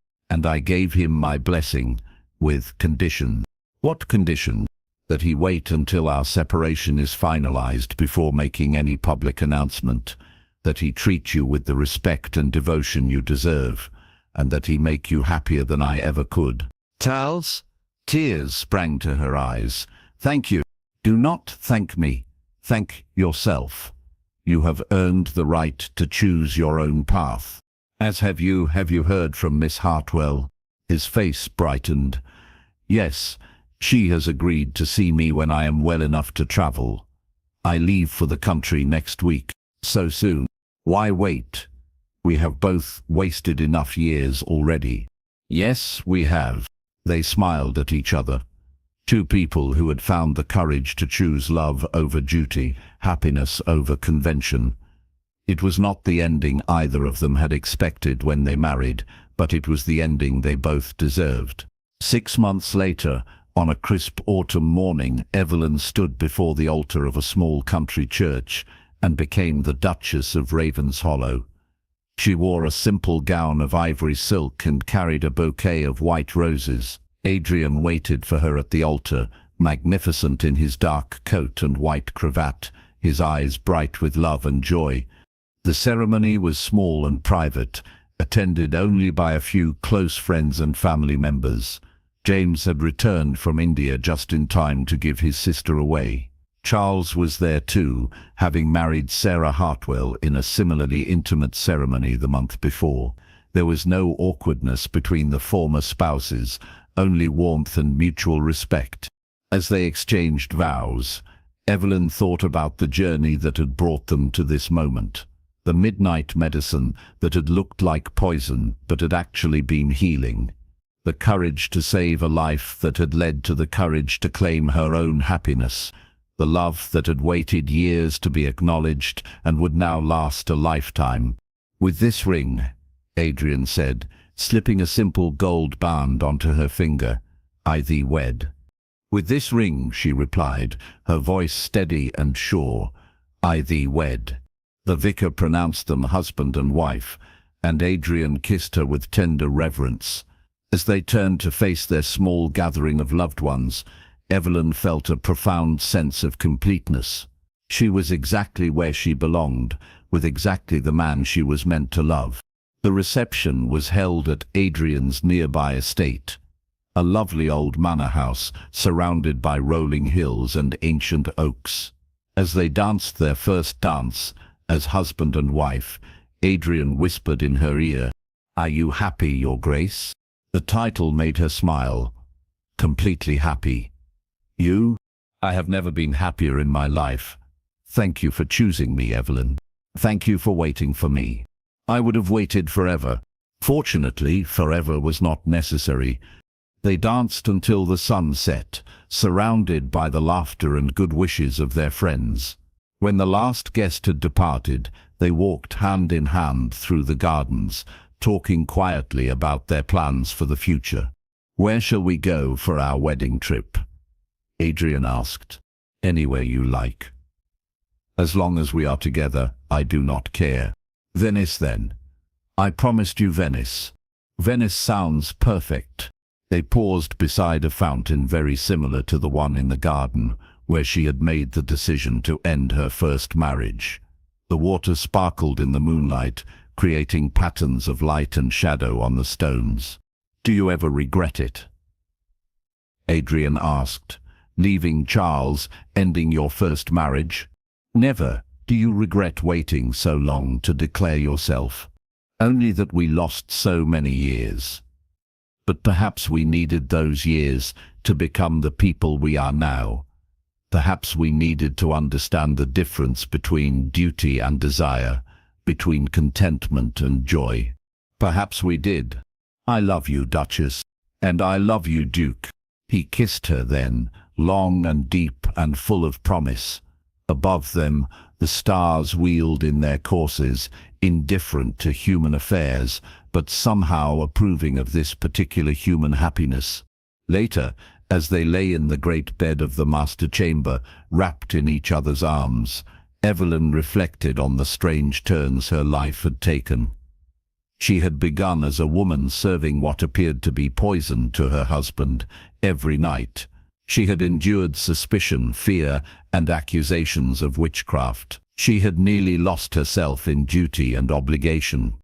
I gave him my blessing, with condition." "What condition?" "That he wait until our separation is finalized before making any public announcement, that he treat you with the respect and devotion you deserve, and that he make you happier than I ever could." "Charles?" Tears sprang to her eyes. "Thank you." "Do not thank me. Thank yourself. You have earned the right to choose your own path. As have you heard from Miss Hartwell?" His face brightened. "Yes, she has agreed to see me when I am well enough to travel. I leave for the country next week." "So soon? Why wait? We have both wasted enough years already." "Yes, we have." They smiled at each other. Two people who had found the courage to choose love over duty, happiness over convention. It was not the ending either of them had expected when they married, but it was the ending they both deserved. 6 months later, on a crisp autumn morning, Evelyn stood before the altar of a small country church and became the Duchess of Ravenshollow. She wore a simple gown of ivory silk and carried a bouquet of white roses. Adrian waited for her at the altar, magnificent in his dark coat and white cravat, his eyes bright with love and joy. The ceremony was small and private, attended only by a few close friends and family members. James had returned from India just in time to give his sister away. Charles was there too, having married Sarah Hartwell in a similarly intimate ceremony the month before. There was no awkwardness between the former spouses, only warmth and mutual respect. As they exchanged vows, Evelyn thought about the journey that had brought them to this moment. The midnight medicine that had looked like poison but had actually been healing. The courage to save a life that had led to the courage to claim her own happiness. The love that had waited years to be acknowledged and would now last a lifetime. "With this ring," Adrian said, slipping a simple gold band onto her finger, "I thee wed." "With this ring," she replied, her voice steady and sure, "I thee wed." The vicar pronounced them husband and wife, and Adrian kissed her with tender reverence. As they turned to face their small gathering of loved ones, Evelyn felt a profound sense of completeness. She was exactly where she belonged, with exactly the man she was meant to love. The reception was held at Adrian's nearby estate, a lovely old manor house surrounded by rolling hills and ancient oaks. As they danced their first dance, as husband and wife, Adrian whispered in her ear, "Are you happy, Your Grace?" The title made her smile. "Completely happy." "You? I have never been happier in my life. Thank you for choosing me, Evelyn. Thank you for waiting for me. I would have waited forever." Fortunately, forever was not necessary. They danced until the sun set, surrounded by the laughter and good wishes of their friends. When the last guest had departed, they walked hand in hand through the gardens, talking quietly about their plans for the future. "Where shall we go for our wedding trip?" Adrian asked. "Anywhere you like. As long as we are together, I do not care." "Venice, then." "I promised you Venice." "Venice sounds perfect." They paused beside a fountain very similar to the one in the garden, where she had made the decision to end her first marriage. The water sparkled in the moonlight, creating patterns of light and shadow on the stones. "Do you ever regret it?" Adrian asked. "Leaving Charles, ending your first marriage?" "Never. Do you regret waiting so long to declare yourself?" "Only that we lost so many years. But perhaps we needed those years to become the people we are now. Perhaps we needed to understand the difference between duty and desire, between contentment and joy. Perhaps we did. I love you, Duchess. And I love you, Duke." He kissed her then, long and deep and full of promise. Above them, the stars wheeled in their courses, indifferent to human affairs, but somehow approving of this particular human happiness. Later, as they lay in the great bed of the master chamber, wrapped in each other's arms, Evelyn reflected on the strange turns her life had taken. She had begun as a woman serving what appeared to be poison to her husband every night. She had endured suspicion, fear, and accusations of witchcraft. She had nearly lost herself in duty and obligation.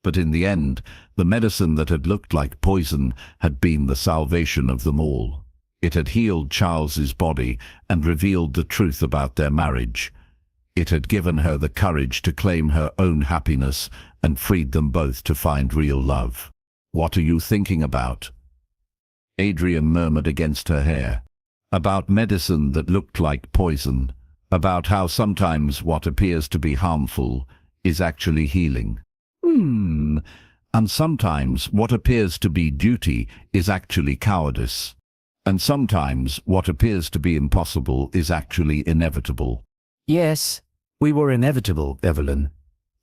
But in the end, the medicine that had looked like poison had been the salvation of them all. It had healed Charles's body and revealed the truth about their marriage. It had given her the courage to claim her own happiness and freed them both to find real love. "What are you thinking about?" Adrian murmured against her hair. "About medicine that looked like poison. About how sometimes what appears to be harmful is actually healing. And sometimes what appears to be duty is actually cowardice. And sometimes what appears to be impossible is actually inevitable." "Yes, we were inevitable, Evelyn."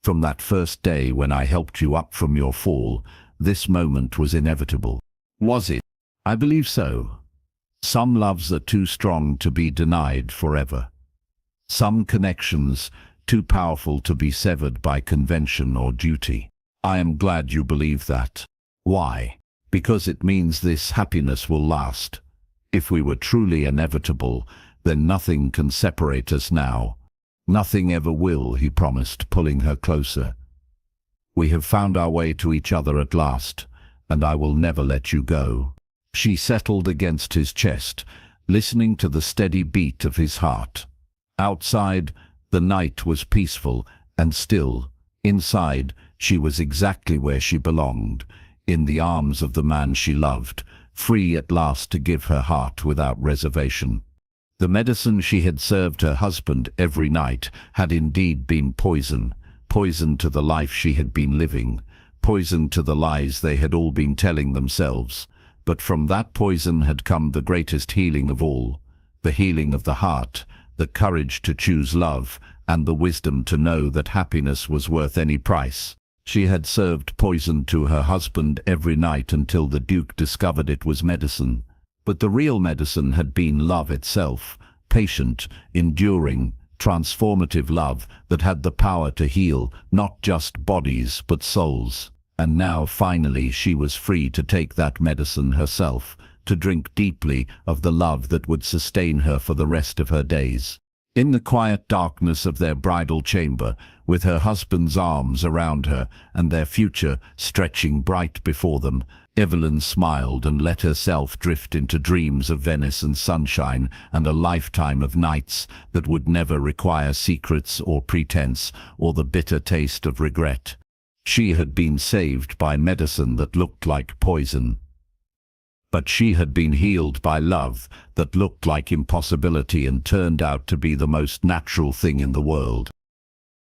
"From that first day when I helped you up from your fall, this moment was inevitable." "Was it?" "I believe so. Some loves are too strong to be denied forever. Some connections too powerful to be severed by convention or duty." "I am glad you believe that." "Why?" "Because it means this happiness will last. If we were truly inevitable, then nothing can separate us now. Nothing ever will," he promised, pulling her closer. "We have found our way to each other at last, and I will never let you go." She settled against his chest, listening to the steady beat of his heart. Outside, the night was peaceful and still. Inside, she was exactly where she belonged, in the arms of the man she loved, free at last to give her heart without reservation. The medicine she had served her husband every night had indeed been poison, poison to the life she had been living, poison to the lies they had all been telling themselves. But from that poison had come the greatest healing of all, the healing of the heart, the courage to choose love, and the wisdom to know that happiness was worth any price. She had served poison to her husband every night until the Duke discovered it was medicine. But the real medicine had been love itself, patient, enduring, transformative love that had the power to heal not just bodies but souls. And now finally she was free to take that medicine herself, to drink deeply of the love that would sustain her for the rest of her days. In the quiet darkness of their bridal chamber, with her husband's arms around her and their future stretching bright before them, Evelyn smiled and let herself drift into dreams of Venice and sunshine and a lifetime of nights that would never require secrets or pretense or the bitter taste of regret. She had been saved by medicine that looked like poison. But she had been healed by love that looked like impossibility and turned out to be the most natural thing in the world.